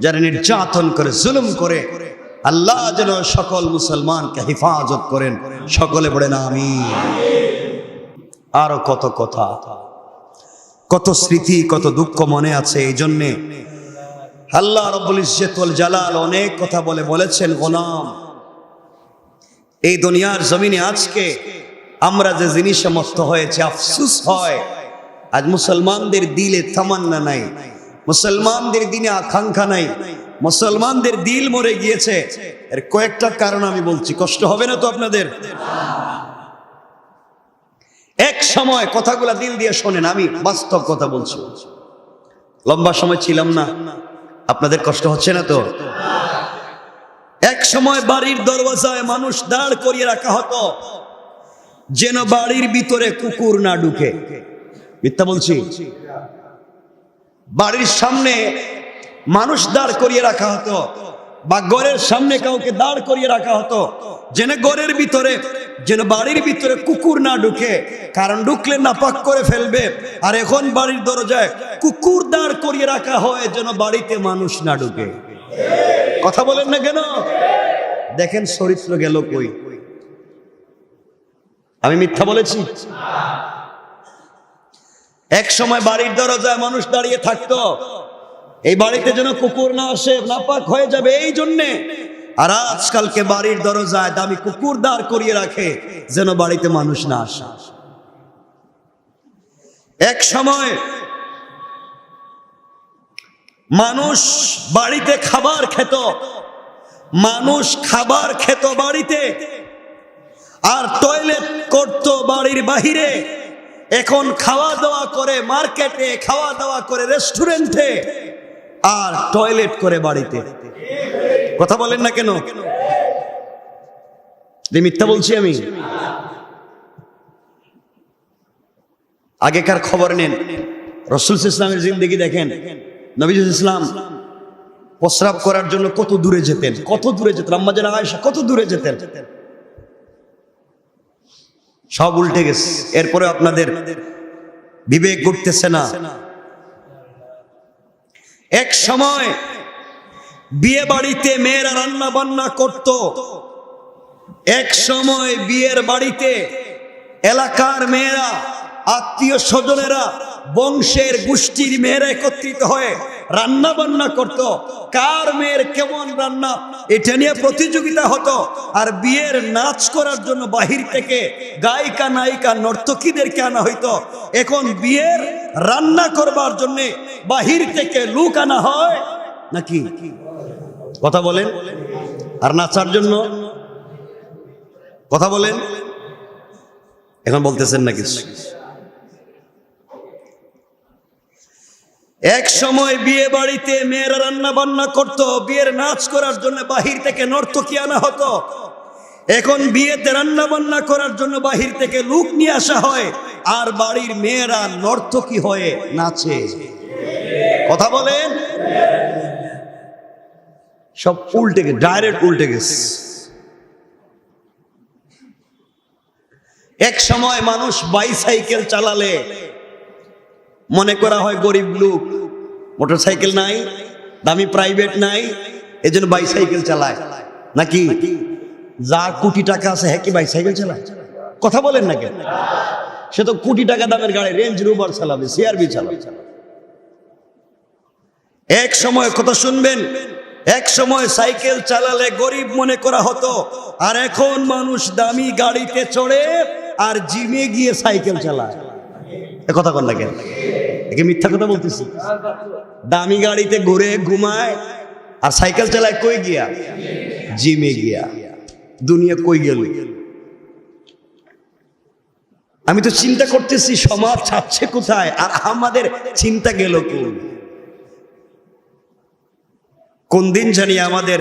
Speaker 1: যারা নির্যাতন করে, জুলুম করে, আল্লাহ যেন সকল মুসলমানকে হেফাজত করেন। সকলে বলেন আমিন। আরো কত কথা, কত স্মৃতি, কত দুঃখ মনে আছে। এই জন্যে আল্লাহ রাব্বুল ইজ্জত ওয়াল জালাল অনেক কথা বলেছেন, গোলাম এই দুনিয়ার জমিনে আজকে আমরা যে জিনিসে মস্ত হয়েছে, আফসোস হয় আজ মুসলমানদের দিলে তামান্না নাই, মুসলমানদের দিনে আকাঙ্ক্ষা নাই, মুসলমানদের দিল মরে গিয়েছে। এর কয়েকটা কারণ আমি বলছি, কষ্ট হবে না তো আপনাদের? এক সময় কথাগুলা দিল দিয়ে শোনেন, আমি বাস্তব কথা বলছি। লম্বা সময় ছিলাম না, আপনাদের কষ্ট হচ্ছে না তো? এক সময় বাড়ির দরওয়াজায় মানুষ দাঁড় করিয়ে রাখা হতো যেন বাড়ির ভিতরে কুকুর না ঢুকে। মিথ্যা বলছি? বাড়ির সামনে মানুষ দাঁড় করিয়ে রাখা হতো, বা ঘরের সামনে কাউকে দাঁড় করিয়ে রাখা হতো যেন ঘরের ভিতরে, যেন বাড়ির ভিতরে কুকুর না ঢুকে, কারণ ঢুকলে নাপাক করে ফেলবে। আর এখন বাড়ির দরজায় কুকুর দাঁড় করিয়ে রাখা হয় যেন বাড়িতে মানুষ না ঢুকে। কথা বলেন না কেন? দেখেন চরিত্র গেল কই। আমি মিথ্যা বলেছি? এক সময় বাড়ির দরজায় মানুষ দাঁড়িয়ে থাকতো, এই বাড়িতে যেন কুকুর না আসে, নাপাক হয়ে যাবে এই জন্যে। আর আজকালকে বাড়ির দরজায় দামি কুকুর দাঁড় করিয়ে রাখে যেন বাড়িতে মানুষ না আসে। এক সময় মানুষ বাড়িতে খাবার খেত, মানুষ খাবার খেত বাড়িতে, আর টয়লেট করত বাড়ির বাহিরে। এখন খাওয়া দাওয়া করে মার্কেটে, খাওয়া দাওয়া করে রেস্টুরেন্টে, আর টয়লেট করে বাড়িতে। কথা বলেন না কেন? মিথ্যা বলছি আমি? আগেকার খবর নেন, রাসূল ইসলামের জিন্দেগি দেখেন। নবী ইসলাম প্রস্রাব করার জন্য কত দূরে যেতেন, কত দূরে যেতেন। আম্মা জান আয়েশা কত দূরে যেতেন। সব উল্টে গেছে। এরপরে আপনাদের বিবেক ঘুরতেছে না। এক সময় বিয়ে বাড়িতে মেয়েরা রান্না বান্না করত। এক সময় বিয়ের বাড়িতে এলাকার মেয়েরা, আত্মীয় স্বজনেরা, বংশের গোষ্ঠীর মেয়েরা একত্রিত হয়ে রান্না বান্না করত। কার মেয়ের কেমন রান্না এটা নিয়ে প্রতিযোগিতা হতো। আর বিয়ের নাচ করার জন্য বাহির থেকে গায়িকা, নায়িকা, নর্তকীদেরকে আনা হইতো। এখন বিয়ের রান্না করবার জন্য বাহির থেকে লোক আনা হয় নাকি? কথা বলেন। আর নাচার জন্য কথা বলেন। এখন বলতেছেন না কিছু? এক সময় বিয়ে বাড়িতে মেয়েরা রান্না বান্না করত, বিয়ের নাচ করার জন্য বাহির থেকে নর্তকী আনা হতো। এখন বিয়েতে রান্না বান্না করার জন্য বাহির থেকে লোক নিয়ে আসা হয়, আর বাড়ির মেয়েরা নর্তকী হয়ে নাচে। কথা বলেন। সব উল্টে গেছে, ডাইরেক্ট উল্টে গেছে। এক সময় মানুষ বাইসাইকেল চালালে মনে করা হয় গরিব লোক, মোটরসাইকেল নাই, দামি প্রাইভেট নাই, এজন্য বাইসাইকেল চালায় নাকি? যার কোটি টাকা আছে হ্যাঁ কি বাইসাইকেল চালায়? কথা বলেন না কেন? সে তো কোটি টাকা দামের গাড়ি রেঞ্জ রোভার চালাবে, সিআরভি চালাবে। এক সময় কথা শুনবেন, এক সময় সাইকেল চালালে গরিব মনে করা হতো, আর এখন মানুষ দামি গাড়িতে চড়ে আর জিমে গিয়ে সাইকেল চালায়। কথা কন না কেন? একে মিথ্যা কথা বলতেছি? দামি গাড়িতে ঘুরে ঘুমায় আর সাইকেল চালায় কই গিয়া? জিমে গিয়া। দুনিয়া কই গেল? আমি তো চিন্তা করতেছি সমাজ ছাড়ছে কোথায়, আর আমাদের চিন্তা গেল কোন দিন জানি আমাদের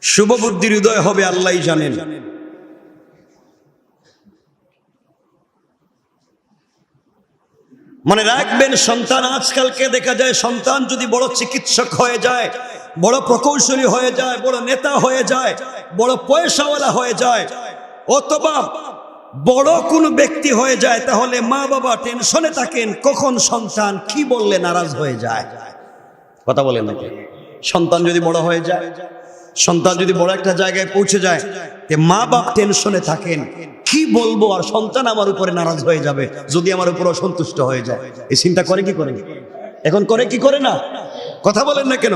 Speaker 1: শুভ বুদ্ধির উদয় হবে আল্লাহই জানেন। মনে রাখবেন, সন্তান আজকালকে দেখা যায়, সন্তান যদি বড় চিকিৎসক হয়ে যায়, বড় প্রকৌশলী হয়ে যায়, বড় নেতা হয়ে যায়, বড় পয়সাওয়ালা হয়ে যায়, অথবা বড় কোনো ব্যক্তি হয়ে যায়, তাহলে মা বাবা টেনশনে থাকেন কখন সন্তান কি বললে নারাজ হয়ে যায়। কথা বলেন নাকি? সন্তান যদি বড় হয়ে যায়, সন্তান যদি বড় একটা জায়গায় পৌঁছে যায়, মা বাপ টেনশনে থাকেন কি বলবো, আর সন্তান আমার উপরে নারাজ হয়ে যাবে যদি আমার উপর অসন্তুষ্ট হয়ে যায়। এই চিন্তা করে কি করে? এখন করে কি করে না? কথা বলেন না কেন?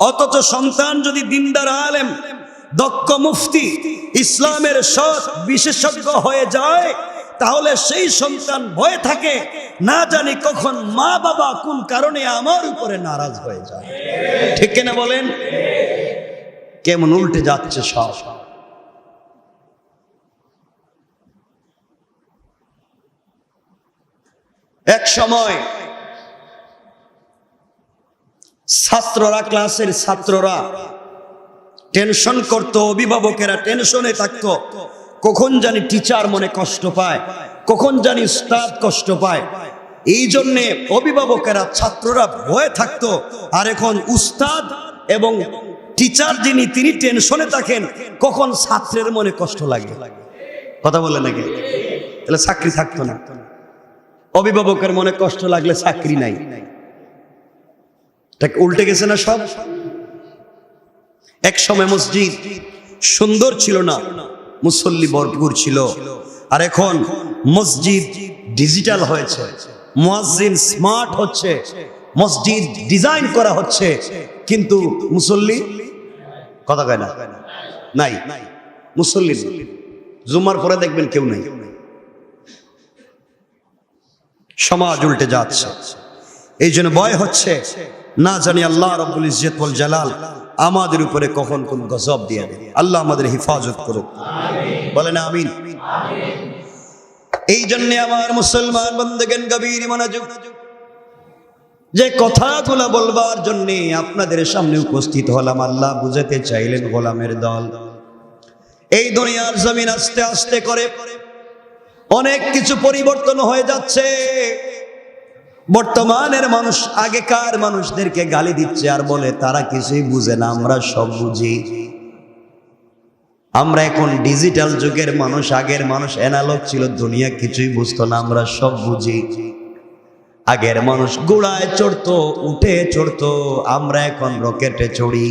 Speaker 1: অথচ সন্তান যদি দিনদার আলেম, দক্ষ মুফতি, ইসলামের সৎ বিশেষজ্ঞ হয়ে যায়, তাহলে সেই সন্তান ভয়ে থাকে, না জানি কখন মা বাবা কোন কারণে আমার উপরে নারাজ হয়ে যায়। ঠিক কিনা বলেন? কেমন উল্টে যাচ্ছে সব। এক সময় ছাত্ররা, ক্লাসের ছাত্ররা টেনশন করত, অভিভাবকেরা টেনশনে থাকতো, কখন জানি টিচার মনে কষ্ট পায়, কখন জানি উস্তাদ কষ্ট পায়। এই জন্যে অভিভাবকেরা, ছাত্ররা ভয়ে থাকতো। আর এখন উস্তাদ এবং টিচার যিনি, তিনি টেনশনে থাকেন কখন ছাত্রের মনে কষ্ট লাগে। কথা বলে নাকি? তাহলে চাকরি থাকতো না। অভিভাবকের মনে কষ্ট লাগলে চাকরি নাই। উল্টে গেছে না সব? এক সময় মসজিদ সুন্দর ছিল না, মুসল্লি ভরপুর ছিল, আর এখন মসজিদ ডিজিটাল হয়েছে, মুয়াজ্জিন স্মার্ট হচ্ছে, মসজিদ ডিজাইন করা হচ্ছে, কিন্তু মুসল্লি কথা কয় না, নাই মুসল্লি। জুমার পরে দেখবেন কেউ নাই। সমাজ উল্টে যাচ্ছে। এই জন্য ভয় হচ্ছে, না জানি আল্লাহ রাব্বুল ইজ্জত ওয়াল জালাল আমাদের উপরে কখন কোন গজব দিয়ে দেয়। আল্লাহ আমাদের হেফাজত করুক, বলেন আমিন। এই জন্য আমার মুসলমান বন্ধুগণ, গভীর মনোযোগ, যে কথাগুলো বলবার জন্য আপনাদের সামনে উপস্থিত হলাম, আল্লাহ বুঝাতে চাইলেন গোলামের দল। এই দুনিয়ার জমিন আস্তে আস্তে করে অনেক কিছু পরিবর্তন হয়ে যাচ্ছে। বর্তমানের মানুষ আগেকার মানুষদেরকে গালি দিচ্ছে আর বলে তারা কিছুই বুঝে না, আমরা সব বুঝি। আমরা এখন ডিজিটাল যুগের মানুষ, আগের মানুষ অ্যানালগ ছিল, দুনিয়া কিছুই বুঝতো না, আমরা সব বুঝি। আগের মানুষ ঘোড়ায় চড়তো, উঠে চড়তো, আমরা এখন রকেটে চড়ি।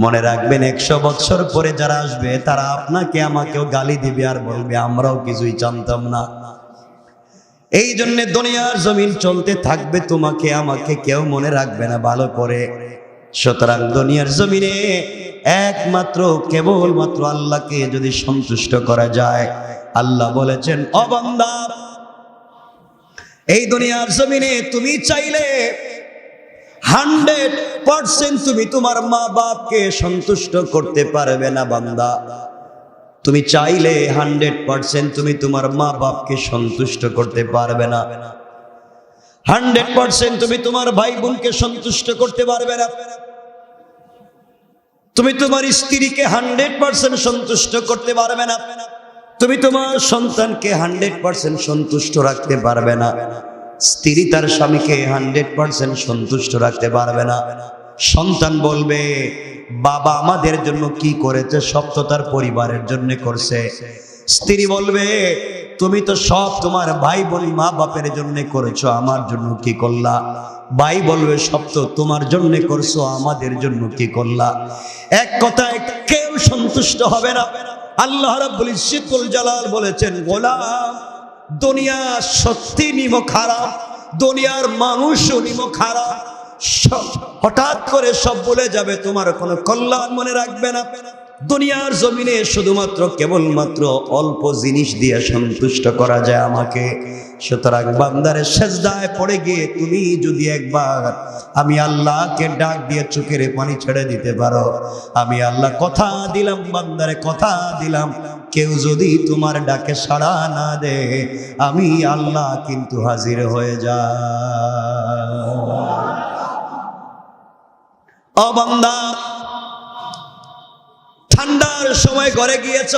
Speaker 1: মনে রাখবেন, 100 বছর পরে যারা আসবে তারা আপনাকে আমাকেও গালি দিবে আর বলবে আমরাও কিছুই জানতাম না। এই জন্য দুনিয়ার জমিন চলতে থাকবে, তোমাকে আমাকে কেউ মনে রাখবে না ভালো করে। সুতরাং দুনিয়ার জমিনে একমাত্র কেবলমাত্র আল্লাহকে যদি সন্তুষ্ট করা যায়, আল্লাহ বলেছেন, ও বান্দা, এই দুনিয়ার জমিনে তুমি চাইলে 100% তুমি তোমার মা বাপকে সন্তুষ্ট করতে পারবে না বান্দা। তুমি চাইলে 100% তুমি তোমার মা বাপকে সন্তুষ্ট করতে পারবে না। 100% তুমি তোমার ভাই বোনকে সন্তুষ্ট করতে পারবে না। তুমি তোমার স্ত্রীকে 100% সন্তুষ্ট করতে পারবে না। তুমি তোমার সন্তানকে 100% সন্তুষ্ট রাখতে পারবে না। স্ত্রী তার স্বামীকে 100% সন্তুষ্ট রাখতে পারবে না। সন্তান বলবে, বাবা আমাদের জন্য কি করেছে, সব তো তার পরিবারের জন্য করছে। স্ত্রী বলবে, তুমি তো সব তোমার ভাই বোন মা বাপের জন্য করেছো, আমার জন্য কি করলা? ভাই বলবে সব তো তোমার জন্য করছো, আমাদের জন্য কি করলা? এক কথায় কেউ সন্তুষ্ট হবে না। আল্লাহ রাব্বুল ইজ্জতুল জালাল বলেছেন, গোলাম দুনিয়া সত্যি নিমো খারাপ, দুনিয়ার মানুষও নিমো খারাপ, হঠাৎ করে সব বলে যাবে, তোমার কোনো কল্যাণ মনে রাখবে না। দুনিয়ার জমিনে শুধুমাত্র কেবলমাত্র অল্প জিনিস দিয়ে সন্তুষ্ট করা যায় আমাকে। সুতরাং বান্দারের সেজদায় পড়ে গিয়ে তুমি যদি একবার আমি আল্লাহকে ডাক দিয়ে চোখের পানি ছেড়ে দিতে পারো, আমি আল্লাহ কথা দিলাম, বান্দারে কথা দিলাম, কেউ যদি তোমার ডাকে সাড়া না দে, আমি আল্লাহ কিন্তু হাজির হয়ে যায়। ও বান্দা, ঠান্ডার সময় ঘরে গিয়েছ,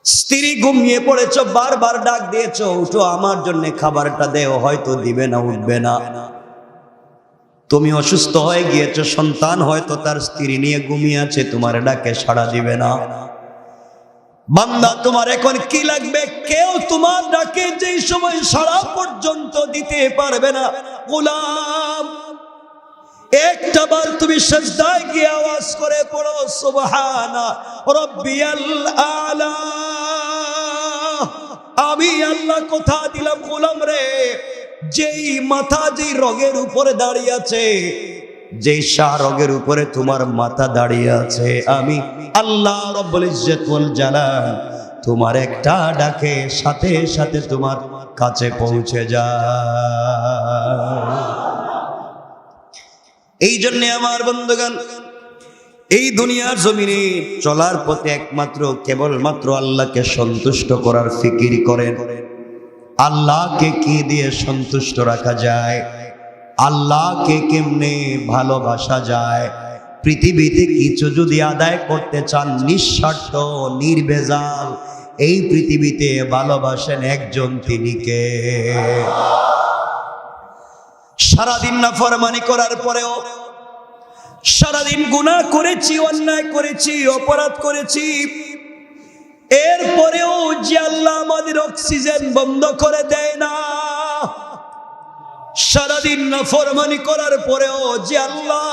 Speaker 1: স্ত্রী ঘুমিয়ে পড়েছ, বারবার ডাক দিয়েছ, উঠো আমার জন্য খাবারটা দেও, হয়তো দিবে না, উঠবে না। তুমি অসুস্থ হয়ে গিয়েছ, সন্তান হয়তো তার স্ত্রী নিয়ে ঘুমিয়ে আছে, তোমার ডাকে সাড়া দিবে না। বান্দা তোমার এখন কি লাগবে? কেউ তোমার ডাকে যেই সময় সাড়া পর্যন্ত দিতে পারবে না। গোলাম একটা বার তুমি সিজদায় গিয়ে আওয়াজ করে পড়ো, সুবহানা রাব্বিয়াল আলা। আমি আল্লাহ কথা দিলাম গোলাম রে, যেই মাথা যেই রগের উপরে দাঁড়িয়ে আছে, যেই শাহ রগের উপরে তোমার মাথা দাঁড়িয়ে আছে, আমি আল্লাহ রাব্বুল ইজ্জত ওয়াল জালাল তোমার একটা ডাকে সাথে সাথে তোমার কাছে পৌঁছে যায়। এই জন্য আমার বন্ধুগণ, এই দুনিয়ার জমিনে চলার পথে একমাত্র কেবলমাত্র আল্লাহকে সন্তুষ্ট করার ফিকির করেন। আল্লাহকে কি দিয়ে সন্তুষ্ট রাখা যায়, আল্লাহকে কেমনে ভালোবাসা যায়। পৃথিবীতে কিছু যদি আদায় করতে চান নিঃস্বার্থ নির্ভেজাল, এই পৃথিবীতে ভালোবাসেন একজন, তিনি কে? সারাদিন নাফরমানি করার পরেও, সারাদিন গুনাহ করেছি, অন্যায় করেছি, অপরাধ করেছি, এরপরেও যে আল্লাহ আমাদের অক্সিজেন বন্ধ করে দেয় না, সারাদিন নাফরমানি করার পরেও যে আল্লাহ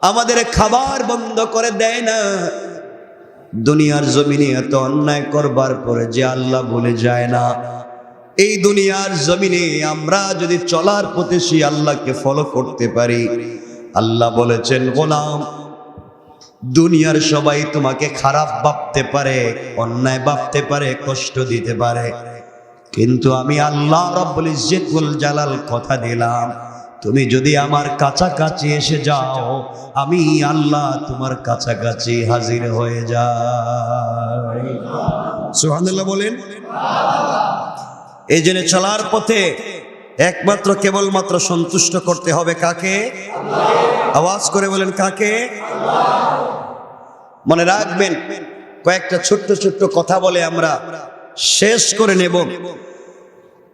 Speaker 1: আমাদের খাবার বন্ধ করে দেয় না, দুনিয়ার জমিনে এত অন্যায় করবার পরে যে আল্লাহ ভুলে যায় না, এই দুনিয়ার জমিনে আমরা যদি চলার পথে সেই আল্লাহকে ফলো করতে পারি, আল্লাহ বলেছেন, গোলাম দুনিয়ার সবাই তোমাকে খারাপ ভাবতে পারে, অন্যায় ভাবতে পারে, কষ্ট দিতে পারে, কিন্তু আমি আল্লাহ রাব্বুল ইজ্জত ওয়াল জালাল কথা দিলাম, তুমি যদি আমার কাছাকাছি এসে যাও, আমি আল্লাহ তোমার কাছাকাছি হাজির হয়ে যাই। সুবহানাল্লাহ বলেন। এই জন্য চলার পথে একমাত্র কেবলমাত্র সন্তুষ্ট করতে হবে কাকে? আওয়াজ করে বলেন, কাকে? মনে রাখবেন, কয়েকটা ছোট্ট ছোট্ট কথা বলে আমরা শেষ করে নেব।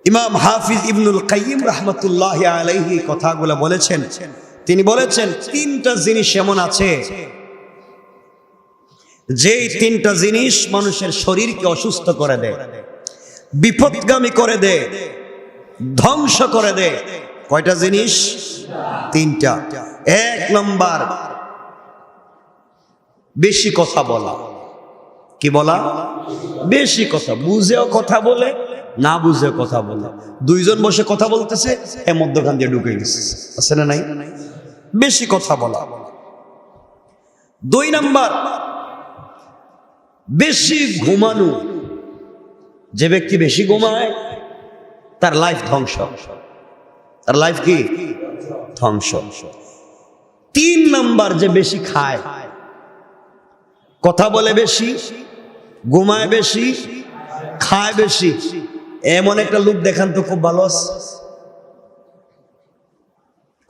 Speaker 1: ইমাম হাফিজ ইবনুল কাইয়িম রাহমাতুল্লাহি আলাইহি কথাগুলো বলেছেন। তিনি বলেছেন, তিনটা জিনিস এমন আছে যেই তিনটা জিনিস মানুষের শরীরকে অসুস্থ করে দেয়, বিপদগামী করে দেয়, ধ্বংস করে দেয়। কয়টা জিনিস? তিনটা। এক নম্বর, বেশি কথা বলা। কি বলা? বেশি কথা। বুঝেও কথা বলে, না বুঝেও কথা বলে। দুইজন বসে কথা বলতেছে, এর মধ্যখান দিয়ে ঢুকে গেছে, আছে না নাই? বেশি কথা বলা। দুই নাম্বার, বেশি ঘুমানো। যে ব্যক্তি বেশি ঘুমায় তার লাইফ ধ্বংস, তার লাইফ কি? ধ্বংস। তিন নাম্বার, যে বেশি খায়, কথা বলে বেশি, ঘুমায় বেশি, খায় বেশি। এমন একটা লোক দেখান তো খুব ভালো আছে।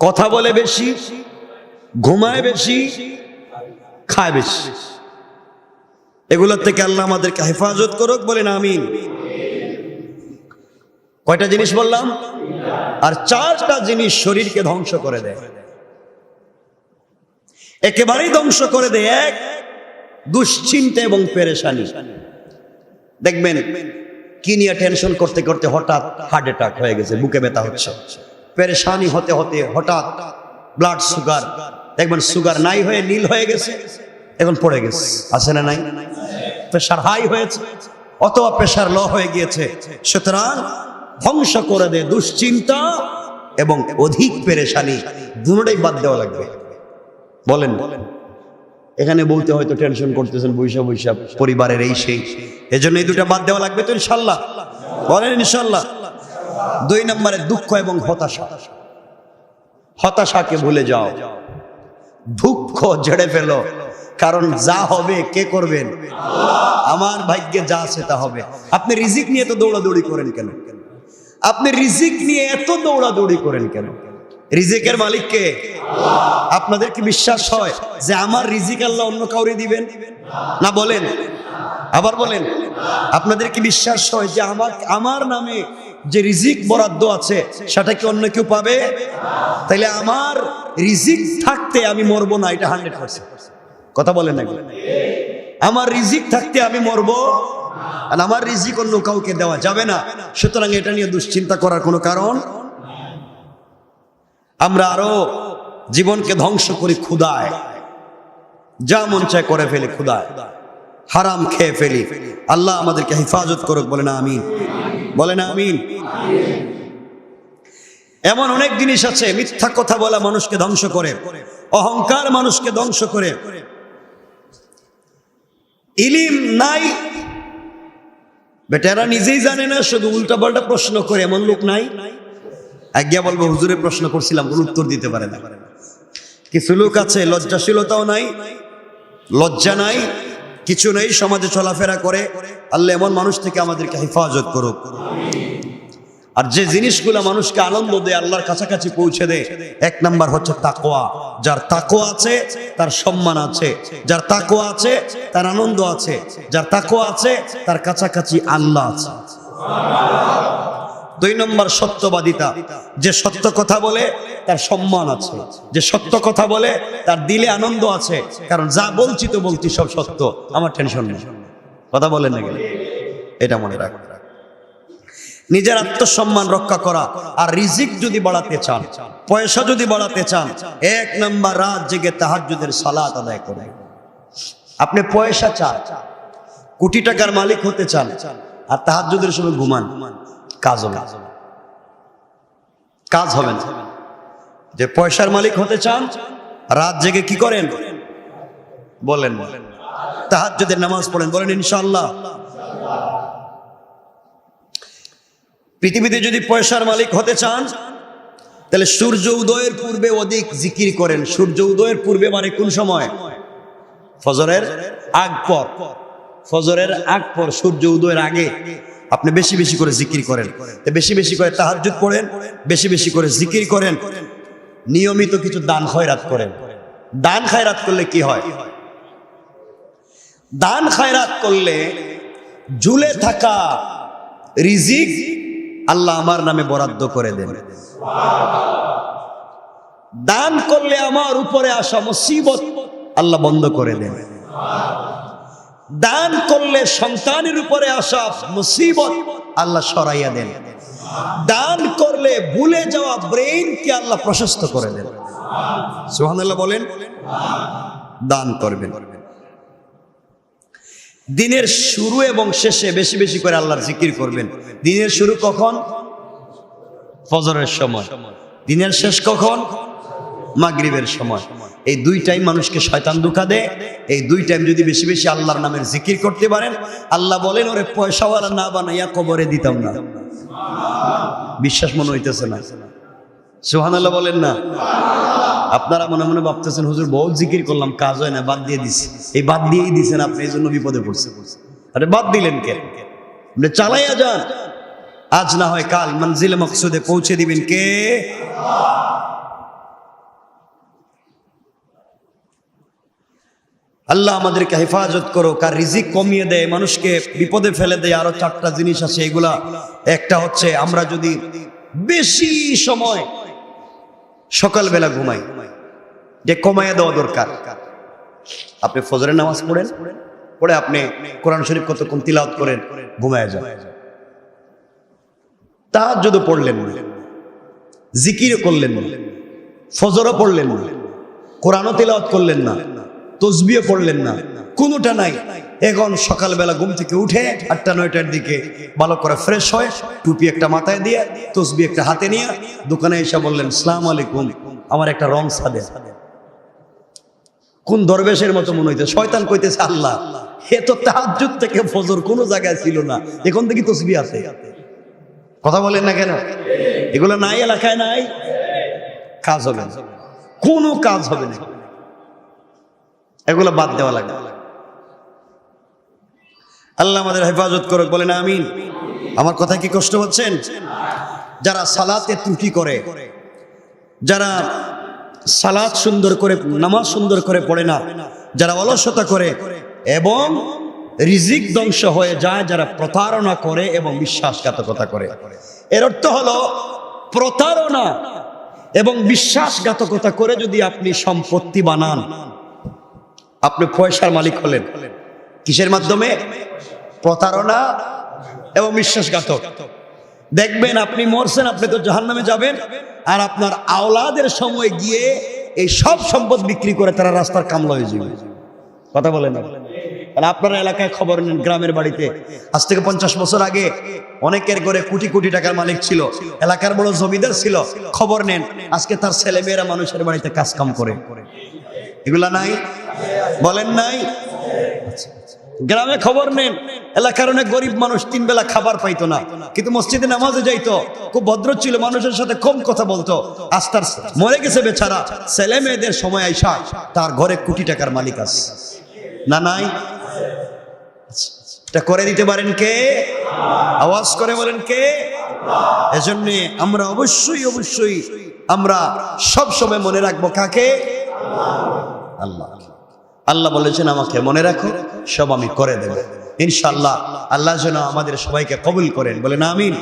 Speaker 1: কথা বলে বেশি, ঘুমায় বেশি, খায় বেশি। এগুলোর থেকে আল্লাহ আমাদেরকে হেফাজত করুক, বলেন আমিন। কয়টা জিনিস বললাম? আর চারটা জিনিস শরীরকে ধ্বংস করে দেয়, একেবারেই ধ্বংস করে দেয়। এক, দুশ্চিন্তা এবং পেরেশানি। দেখবেন কি নিয়ে টেনশন করতে করতে হঠাৎ হার্ট অ্যাটাক হয়ে গেছে, বুকে ব্যথা হচ্ছে। পেরেশানি হতে হতে হঠাৎ ব্লাড সুগার, দেখবেন সুগার নাই হয়ে নীল হয়ে গেছে, এখন পড়ে গেছে, আছে না নাই? প্রেশার হাই হয়েছে অথবা প্রেশার লো হয়ে গিয়েছে। সুতরাং ধ্বংস করে দেয় দুশ্চিন্তা এবং অধিক পেরেশানি, দুটোই বাদ দেওয়া লাগবে। বলেন এখানে বলতে হয়তো টেনশন করতেছেন বৈশা বৈশা পরিবারের এই সেই, এজন্য এই দুটা বাদ দেওয়া লাগবে তো ইনশাল্লাহ? বলেন ইনশাল্লাহ। 2 নম্বরে দুঃখ এবং হতাশা। হতাশাকে ভুলে যাও, দুঃখ ঝেড়ে ফেলো, কারণ যা হবে কে করবেন? আমার ভাগ্যে যা আছে তা হবে। আপনি রিজিক নিয়ে তো দৌড়াদৌড়ি করেন কেন? আপনি রিজিক নিয়ে এত দৌড়াদৌড়ি করেন কেন? রিজিকের মালিক কে? আপনাদের কি বিশ্বাস হয় যে আমার রিজিক আল্লাহ অন্য কাউরে দিবেন না? বলেন, আবার বলেন। আপনাদের কি বিশ্বাস হয় যে আমার নামে যে রিজিক বরাদ্দ আছে সেটা কি অন্য কেউ পাবে? তাইলে আমার রিজিক থাকতে আমি মরবো না, এটা 100%। কথা বলেন না? আমার রিজিক থাকতে আমি মরবো, আর আমার রিজিক অন্য কাউকে দেওয়া যাবে না। সুতরাং এটা নিয়ে দুশ্চিন্তা করার কোনো কারণ। আমরা আরো জীবনকে ধ্বংস করি ক্ষুধায়, যা মন চায় করে ফেলি ক্ষুধায়, হারাম খেয়ে ফেলি। আল্লাহ আমাদেরকে হেফাজত করুক, বলে না আমিন, বলে না আমিন। এমন অনেক জিনিস আছে, মিথ্যা কথা বলা মানুষকে ধ্বংস করে, অহংকার মানুষকে ধ্বংস করে। ইলিম নাই, বেটারা নিজেই জানে না, শুধু উল্টাপাল্টা প্রশ্ন করে, এমন লোক নাই? আজ্ঞা বলবো হুজুরে প্রশ্ন করছিলাম, কোনো উত্তর দিতে পারে না। কিছু লোক আছে লজ্জাশীলতাও নাই, লজ্জা নাই, কিছু নেই, সমাজে চলাফেরা করে। আল্লাহ এমন মানুষ থেকে আমাদেরকে হেফাজত করুক। আর যে জিনিসগুলো মানুষকে আনন্দ দেয়, আল্লাহর কাছাকাছি পৌঁছে দেয়, 1 নাম্বার হচ্ছে তাকওয়া। যার তাকওয়া আছে তার সম্মান আছে, যার তাকওয়া আছে তার আনন্দ আছে, যার তাকওয়া আছে তার কাছাকাছি আল্লাহ আছে। 2 নম্বর সত্যবাদিতা। যে সত্য কথা বলে তার সম্মান আছে, যে সত্য কথা বলে তার দিলে আনন্দ আছে, কারণ যা বলছি তো বলছি সব সত্য, আমার টেনশন নেই। কথা বলেন না? এটা মনে রাখ। নিজের আত্মসম্মান রক্ষা করা। আর রিজিক যদি বাড়াতে চান, পয়সা যদি বাড়াতে চান, 1 নাম্বার রাত জেগে তাহাজ্জুদের সালাত আদায় করে। আপনি পয়সা চান, কোটি টাকার মালিক হতে চান, আর তাহাজ্জুদের সময় ঘুমান, কাজ হবে না, কাজ হবে না। যে পয়সার মালিক হতে চান, রাত জেগে কি করেন? বলেন, তাহাজ্জুদের নামাজ পড়েন, বলেন ইনশাআল্লাহ। পৃথিবীতে যদি পয়সার মালিক হতে চান, তাহলে সূর্য উদয়ের পূর্বে অধিক জিকির করেন। সূর্য উদয়ের পূর্বে মানে কোন সময়? ফজরের আগ পর। ফজরের আগ পর, সূর্য উদয়ের আগে আপনি বেশি বেশি করে জিকির করেন, বেশি বেশি করে তাহাজ্জুদ পড়েন, বেশি বেশি করে জিকির করেন, নিয়মিত কিছু দান খয়রাত করেন। দান খয়রাত করলে কি হয়? দান খয়রাত করলে ঝুলে থাকা রিজিক আল্লাহ আমার নামে বরাদ্দ করে দেন। দান করলে আমার উপরে আসা মুসিবত আল্লাহ বন্ধ করে দেন। দান করলে সন্তানের উপরে আসা মুসিবত আল্লাহ সরাইয়া দেন। দান করলে ভুলে যাওয়া ব্রেইনকে আল্লাহ প্রশস্ত করে দেন। সুবহানাল্লাহ বলেন। দান করবেন। দিনের শুরু এবং শেষে বেশি বেশি করে আল্লাহর জিকির করবেন। দিনের শুরু কখন? ফজরের সময়। দিনের শেষ কখন? মাগরিবের সময়। এই 2 টাইম মানুষকে শয়তান ধোঁকা দেয়। এই 2 টাইম যদি বেশি বেশি আল্লাহর নামের জিকির করতে পারেন, আল্লাহ বলেন ওরে পয়সাওয়ালা না বানাইয়া কবরে দিতাম না। বিশ্বাস মনে হইতেছে না? সুবহানাল্লাহ বলেন না? আপনারা মনে মনে ভাবতেছেন হুজুর বহুত জিকির করলাম, কাজ হয় না, বাদ দিয়ে দিছি। এই বাদ দিয়েই দিছেন আপনি, এই জন্য বিপদে পড়ছে। আরে বাদ দিলেন কে? আপনি চালাইয়া যান, আজ না হয় কাল মঞ্জিলে মকসুদে পৌঁছে দিবেন কে? আল্লাহ আমাদেরকে হেফাজত করো। কার রিজিক কমিয়ে দেয়, মানুষকে বিপদে ফেলে দেয়। আরো 4টা জিনিস আছে, এগুলা একটা হচ্ছে আমরা যদি বেশি সময় সকালবেলা ঘুমাই, যে কমাইয়া দেওয়া দরকার। আপনি ফজরের নামাজ পড়েন, পড়ে আপনি কোরআন শরীফ কতক্ষণ তিলাওয়াত করেন, ঘুমায় যান। তাহাজ্জুদ পড়লেন, জিকিরও করলেন না, ফজরও পড়লেন না, কোরআনও তিলাওয়াত করলেন না, তসবিহও পড়লেন না, কোনোটা নাই। এখন সকালবেলা ঘুম থেকে উঠে 8টা-9টার দিকে ভালো করে ফ্রেশ হয়, টুপি একটা মাথায় দিয়ে, তসবিহ একটা হাতে নিয়ে দোকানে এসে বললেন আসসালামু আলাইকুম, আমার একটা রং সাদে। কোন দরবেশের মতো মনে হইতে, শয়তান কইতেছে আল্লাহ এ তো তাহাজ্জুদ থেকে ফজর কোনো জায়গায় ছিল না, এখন থেকে তসবিহ আছে। কথা বলেন না কেন? এগুলো নাই, এলাকায় নাই, কাজ হবে না, কোনো কাজ হবে না, এগুলো বাদ দেওয়া লাগে। আল্লাহ আমাদের হেফাজত করুক, বলেন আমিন। আমার কথা কি কষ্ট হচ্ছেন? যারা সালাতে ত্রুটি করে, যারা সালাত সুন্দর করে, নামাজ সুন্দর করে পড়ে না, যারা অলসতা করে এবং রিজিক ধ্বংস হয়ে যায়, যারা প্রতারণা করে এবং বিশ্বাসঘাতকতা করে, এর অর্থ হলো প্রতারণা এবং বিশ্বাসঘাতকতা করে যদি আপনি সম্পত্তি বানান, আপনি পয়সার মালিক হলেন কিসের মাধ্যমে? প্রতারণা এবং বিশ্বাসঘাতক। দেখবেন আপনি মরছেন, আপনি তো জাহান্নামে যাবেন, আর আপনার আওলাদের সময় গিয়ে এই সব সম্পদ বিক্রি করে তারা রাস্তার কামলা হয়ে যাবে। কথা বলেন না? আপনারা এলাকায় খবর নেন, গ্রামের বাড়িতে আজ থেকে 50 বছর আগে অনেকের ঘরে কোটি কোটি টাকার মালিক ছিল, এলাকার বড় জমিদার ছিল, খবর নেন আজকে তার ছেলে মেয়েরা মানুষের বাড়িতে কাজ কাম করে। এগুলা নাই? বলেন নাই? গ্রামে খবর নেন, এলাকার অনেক গরিব মানুষ 3 বেলা খাবার পাইতো না, কিন্তু মসজিদে নামাজে যাইতো, খুব ভদ্র ছিল, মানুষের সাথে কম কথা বলতো। আজ তার মরে গেছে বেচারা, ছেলে মেয়েদের সময় আইসা তার ঘরে কোটি টাকার মালিক আছে না? নাই? এটা করে দিতে পারেন কে? আওয়াজ করে বলেন কে? এজন্য আমরা অবশ্যই আমরা সব সময় মনে রাখবো কাকে? আল্লাহ। আল্লাহ বলেছেন আমাকে মনে রাখো, সব আমি করে দেব ইনশাআল্লাহ। আল্লাহ যেন আমাদের সবাইকে কবুল করেন, বলেন আমিন,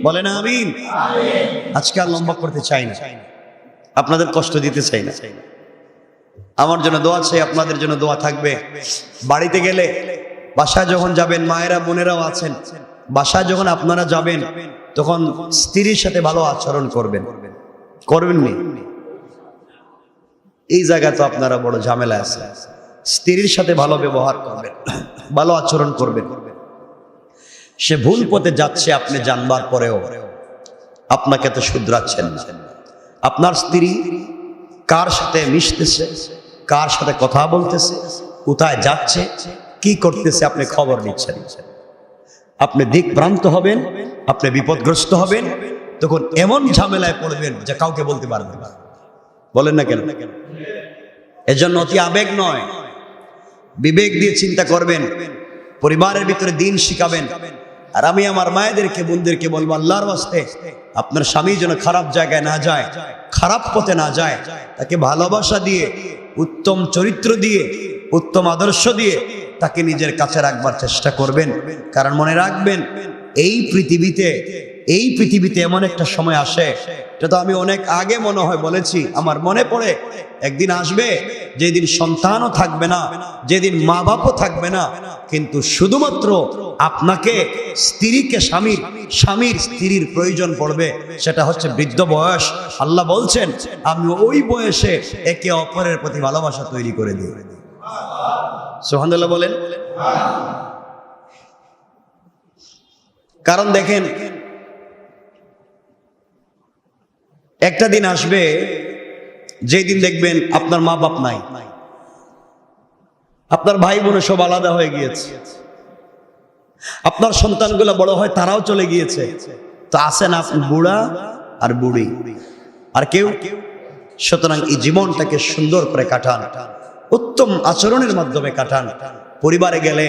Speaker 1: বলেন আমিন। আজকে আর লম্বা করতে চাই না, আপনাদের কষ্ট দিতে চাই না। আমার জন্য দোয়া চাই, আপনাদের জন্য দোয়া থাকবে। বাড়িতে গেলে, বাসায় যখন যাবেন, মায়েরা বোনেরাও আছেন, বাসায় যখন আপনারা যাবেন তখন স্ত্রীর সাথে ভালো আচরণ করবেন, করবেন নি? এই জায়গা তো আপনারা বড় ঝামেলা আছে। স্ত্রীর সাথে ভালো ব্যবহার করবেন, ভালো আচরণ করবেন। সে ভুল পথে যাচ্ছে, আপনি জানবার পরেও আপনাকে তো শুধরাচ্ছেন না। আপনার স্ত্রী কার সাথে মিশতেছে, কার সাথে কথা বলতেছে, কোথায় যাচ্ছে, কি করতেছে, আপনি খবর নিচ্ছেন। আপনি দিকভ্রান্ত হবেন, আপনি বিপদগ্রস্ত হবেন, তখন এমন ঝামেলায় পড়বেন যে কাউকে বলতে পারবেন না। বলেন না কেন? এজন্য অতি আবেগ নয়, বিবেক দিয়ে চিন্তা করবেন, পরিবারের ভিতরে দিন শিখাবেন। আর আমি আমার মায়েদেরকে, বোনদেরকে বলবো, আল্লাহর ওয়াস্তে আপনার স্বামী যেন খারাপ জায়গায় না যায়, খারাপ পথে না যায়, তাকে ভালোবাসা দিয়ে, উত্তম চরিত্র দিয়ে, উত্তম আদর্শ দিয়ে তাকে নিজের কাছে রাখবার চেষ্টা করবেন। কারণ মনে রাখবেন, এই পৃথিবীতে এমন একটা সময় আসে, এটা তো আমি অনেক আগে মনে হয় বলেছি, আমার মনে পড়ে, একদিন আসবে যেদিন সন্তানও থাকবে না, যেদিন মা বাপও থাকবে না, কিন্তু শুধুমাত্র আপনাকে, স্ত্রীকে স্বামীর স্ত্রীর প্রয়োজন পড়বে। সেটা হচ্ছে বৃদ্ধ বয়স। আল্লাহ বলছেন আমি ওই বয়সে একে অপরের প্রতি ভালোবাসা তৈরি করে দিই। সুবহানাল্লাহ বলেন। কারণ দেখেন, একটা দিন আসবে যেই দিন দেখবেন আপনার মা বাপ নাই, আপনার ভাই বোন সব আলাদা হয়ে গিয়েছে, আপনার সন্তানগুলো বড় হয়, তারাও চলে গিয়েছে, তো আছেন আপনি বুড়া আর বুড়ি, আর কেউ। সুতরাং এই জীবনটাকে সুন্দর করে কাটান, উত্তম আচরণের মাধ্যমে কাটান। পরিবারে গেলে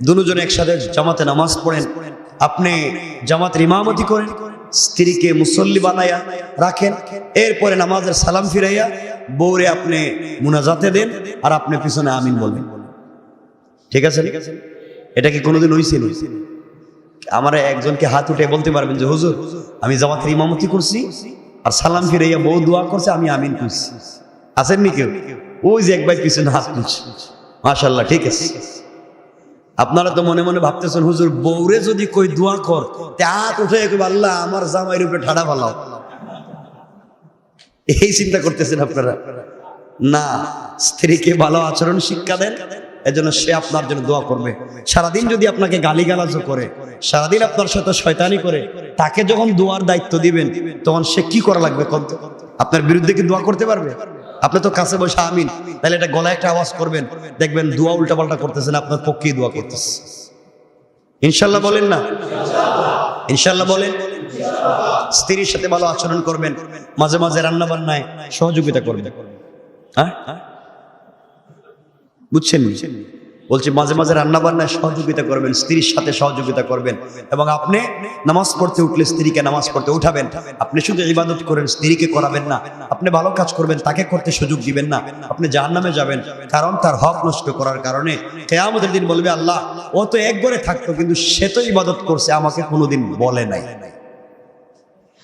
Speaker 1: দুজনে একসাথে জামাতে নামাজ পড়েন, আপনি জামাতের ইমামতি করেন, স্ত্রীকে মুসল্লি বানাইয়া রাখেন, এরপরে নামাজের সালাম ফিরাইয়া বউরে আপনি মুনাজাতে দেন, আর আপনি পিছনে আমিন বলবেন। ঠিক আছে? এটা কি কোনোদিন হইছিল? আমার একজনকে হাত উঠে বলতে পারবেন যে হুজুর আমি জামাতের ইমামতি করছি আর সালাম ফিরাইয়া বউ দোয়া করছে, আমি আমিন করছি? আছেননি কেউ? ওই যে একবার পিছনে হাত তুলছে। মাশাআল্লাহ, ঠিক আছে। আপনারা তো মনে মনে ভাবতেছেন হুজুর বউরে যদি কই দোয়া কর, হাত উঠে আল্লাহ আমার জামাইয়ের উপরে ঠাড়া ফালাও। এই চিন্তা করতেছেন আপনারা? না, স্ত্রীকে ভালো আচরণ শিক্ষা দেন, এজন্য সে আপনার জন্য দোয়া করবে। সারাদিন যদি আপনাকে গালিগালাজও করে, সারাদিন আপনার সাথে শয়তানি করে, তাকে যখন দোয়ার দায়িত্ব দিবেন তখন সে কি করা লাগবে? আপনার বিরুদ্ধে কি দোয়া করতে পারবে? আপনি তো কাছে বসে আমিন, তাহলে এটা গলায় একটা আওয়াজ করবেন, দেখবেন দোয়া উল্টাপাল্টা করতেছেন, আপনার পক্ষেই দোয়া করতেছে। ইনশাল্লাহ বলেন না? ইনশাল্লাহ বলেন। স্ত্রীর সাথে ভালো আচরণ করবেন, মাঝে মাঝে রান্না বান্নায় সহযোগিতা করবেন। হ্যাঁ, বুঝছেন? বলছি মাঝে মাঝে রান্না বান্নায় সহযোগিতা করবেন, স্ত্রীর সাথে সহযোগিতা করবেন। এবং আপনি নামাজ পড়তে উঠলে স্ত্রীকে নামাজ পড়তে উঠাবেন। আপনি শুধু ইবাদত করেন, স্ত্রীকে করাবেন না। আপনি ভালো কাজ করবেন, তাকে করতে সুযোগ দিবেন না, আপনি জাহান্নামে যাবেন। কারণ তার হক নষ্ট করার কারণে কিয়ামতের দিন বলবে, আল্লাহ ও তো এক ঘরে থাকতো, কিন্তু সে তো ইবাদত করছে, আমাকে কোনোদিন বলে নাই।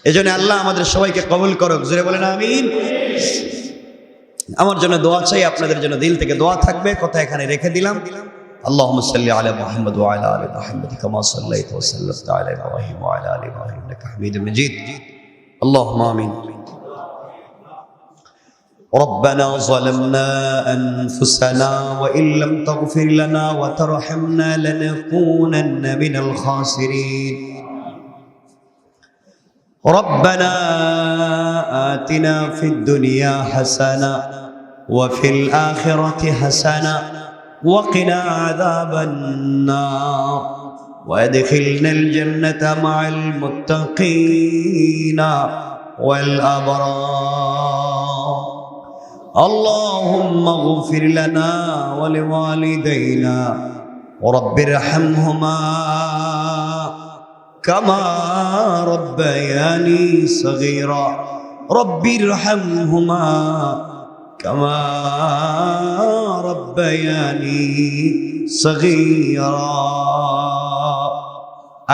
Speaker 1: এজন্য আল্লাহ আমাদের সবাইকে কবুল করুক, জোরে বলেন আমিন। আমার জন্য দোয়া চাই, আপনাদের জন্য দিল থেকে দোয়া থাকবে। কথা এখানে রেখে দিলাম। আল্লাহুম্মা সাল্লি আলা মুহাম্মদ ওয়া আলা আলি মুহাম্মদ কামা সাল্লাইতা ওয়া সাল্লামতা আলা ইব্রাহিম ওয়া আলা আলি ইব্রাহিম ইন্নাকা হামিদুম মাজিদ। আল্লাহুম্মা আমিন। ربنا ظلمنا أنفسنا وإن لم تغفر لنا وترحمنا لنكونن من الخاسرين. ربنا آتنا في الدنيا حسنة وفي الآخرة حسنة وقنا عذاب النار وادخلنا الجنة مع المتقين والأبرار. اللهم اغفر لنا ولوالدينا ورب ارحمهما كما ربياني صغيرا. رب ارحمهما كما ربياني صغيرا.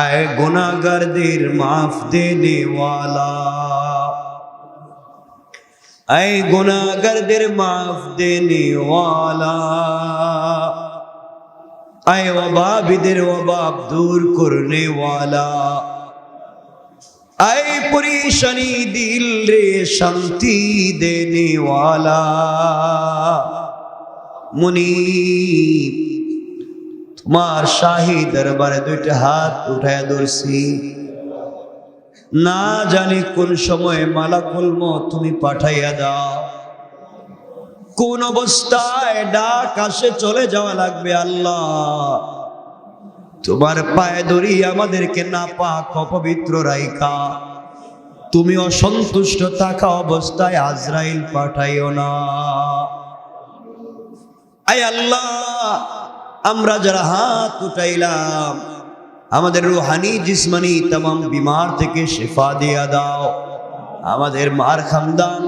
Speaker 1: اے गुनाहगारদের माफ देने वाला, اے गुनाहगारদের माफ देने वाला, আয় ওবাবিদের ওবাব দূর করনে ওয়ালা, আয় পরেশানি দিল রে শান্তি দেনে ওয়ালা। মুনিব তোমার শাহী দরবারে দুইটা হাত উঠায় ধরছি, না জানি কোন সময় মালাকুল মউত তুমি পাঠাইয়া দাও, কোন অবস্থায় ডাক আসে চলে যাওয়া লাগবে। আল্লাহ তোমার পায়ে ধরি আমাদেরকে নাপাক অপবিত্র রাইখা তুমি অসন্তুষ্ট থাকা অবস্থায় আজরাইল পাঠাইও না। আয় আল্লাহ, আমরা যারা হাত উঠাইলাম আমাদের রুহানি জিসমানি तमाम বিমার থেকে শিফা দিয়া দাও। আমাদের মার খানদান,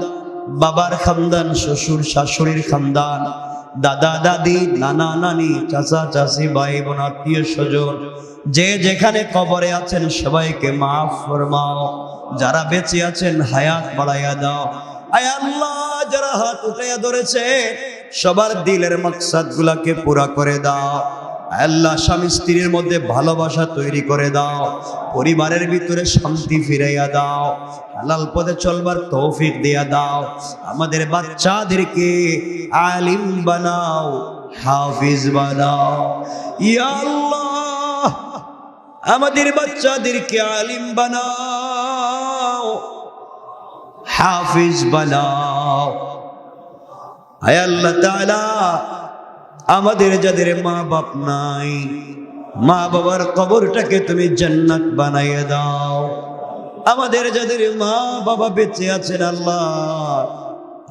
Speaker 1: বাবার খানদান, শ্বশুর শাশুড়ির খানদান, দাদা দাদি, নানা নানি, চাচা চাচি, ভাই বোন, আত্মীয় স্বজন যে যেখানে কবরে আছেন সবাইকে মাফ ফরমাও। যারা বেঁচে আছেন হায়াত বাড়াইয়া দাও। আয় আল্লাহ, যারা হাত উঠাইয়া ধরেছে সবার দিলের মাকসাদ গুলাকে পুরা করে দাও। আল্লাহ, স্বামী স্ত্রীর মধ্যে ভালোবাসা তৈরি করে দাও, পরিবারের ভিতরে শান্তি ফিরাইয়া দাও, হালাল পথে চলবার তৌফিক দিয়া দাও। আমাদের বাচ্চাদেরকে আলিম বানাও, হাফিজ বানাও। ইয়া আল্লাহ, আমাদের বাচ্চাদেরকে আলিম বানাও, হাফিজ বানাও। আয় আল্লাহ তাআলা, আমাদের যাদের মা বাপ নাই, মা বাবার কবরটাকে তুমি জান্নাত বানাইয়া দাও। আমাদের যাদের মা বাবা বেঁচে আছেন আল্লাহ,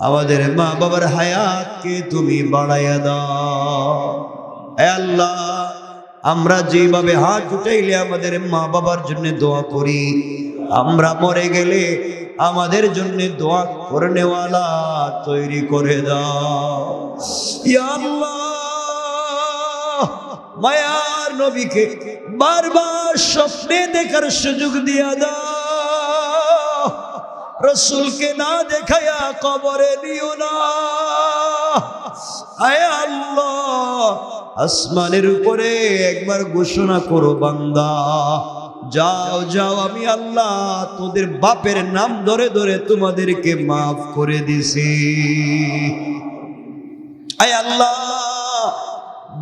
Speaker 1: আমাদের মা বাবার হায়াতকে তুমি বাড়াইয়া দাও। হে আল্লাহ, আমরা যেভাবে হাত উঠাইলে আমাদের মা বাবার জন্য দোয়া করি, আমরা মরে গেলে আমাদের জন্য দোয়া করনেওয়ালা তৈরি করে দাও। ইয়া আল্লাহ, মায়ার নবীকে বারবার স্বপ্নে দেখার সুযোগ দিয়া দাও। রাসূলকে না দেখায়া কবরে নিও না। আয় আল্লাহ, আসমানের উপরে একবার ঘোষণা করো, বান্দা যাও যাও, আমি আল্লাহ তোদের বাপের নাম ধরে ধরে তোমাদেরকে মাফ করে দিছি। আয় আল্লাহ,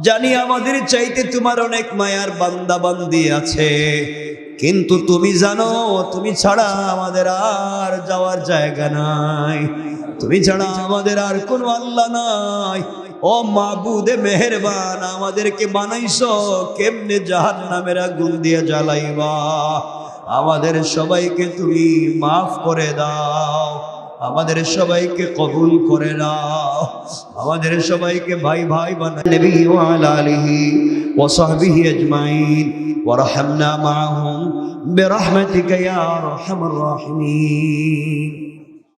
Speaker 1: জানি আমাদের চাইতে তোমার অনেক মায়ার বান্দা বান্দি আছে, কিন্তু তুমি জানো তুমি ছাড়া আমাদের আর যাওয়ার জায়গা নাই, তুমি ছাড়া আমাদের আর কোনো আল্লাহ নাই। ও মাবুদে মেহেরবান, আমাদেরকে বানাইছো কেমনে জাহান্নামের আগুন দিয়ে জ্বালাইবা। আমাদের সবাইকে তুমি মাফ করে দাও, আমাদের সবাইকে কবুল করে নাও, আমাদের সবাইকে ভাই ভাই বানাই। নবী ওয়া আলা আলিহি ওয়া সাহবিহি আজমাইন ওয়ারহামনা মাআহুম বিরহমাতিকা ইয়া আরহামার রাহিমিন।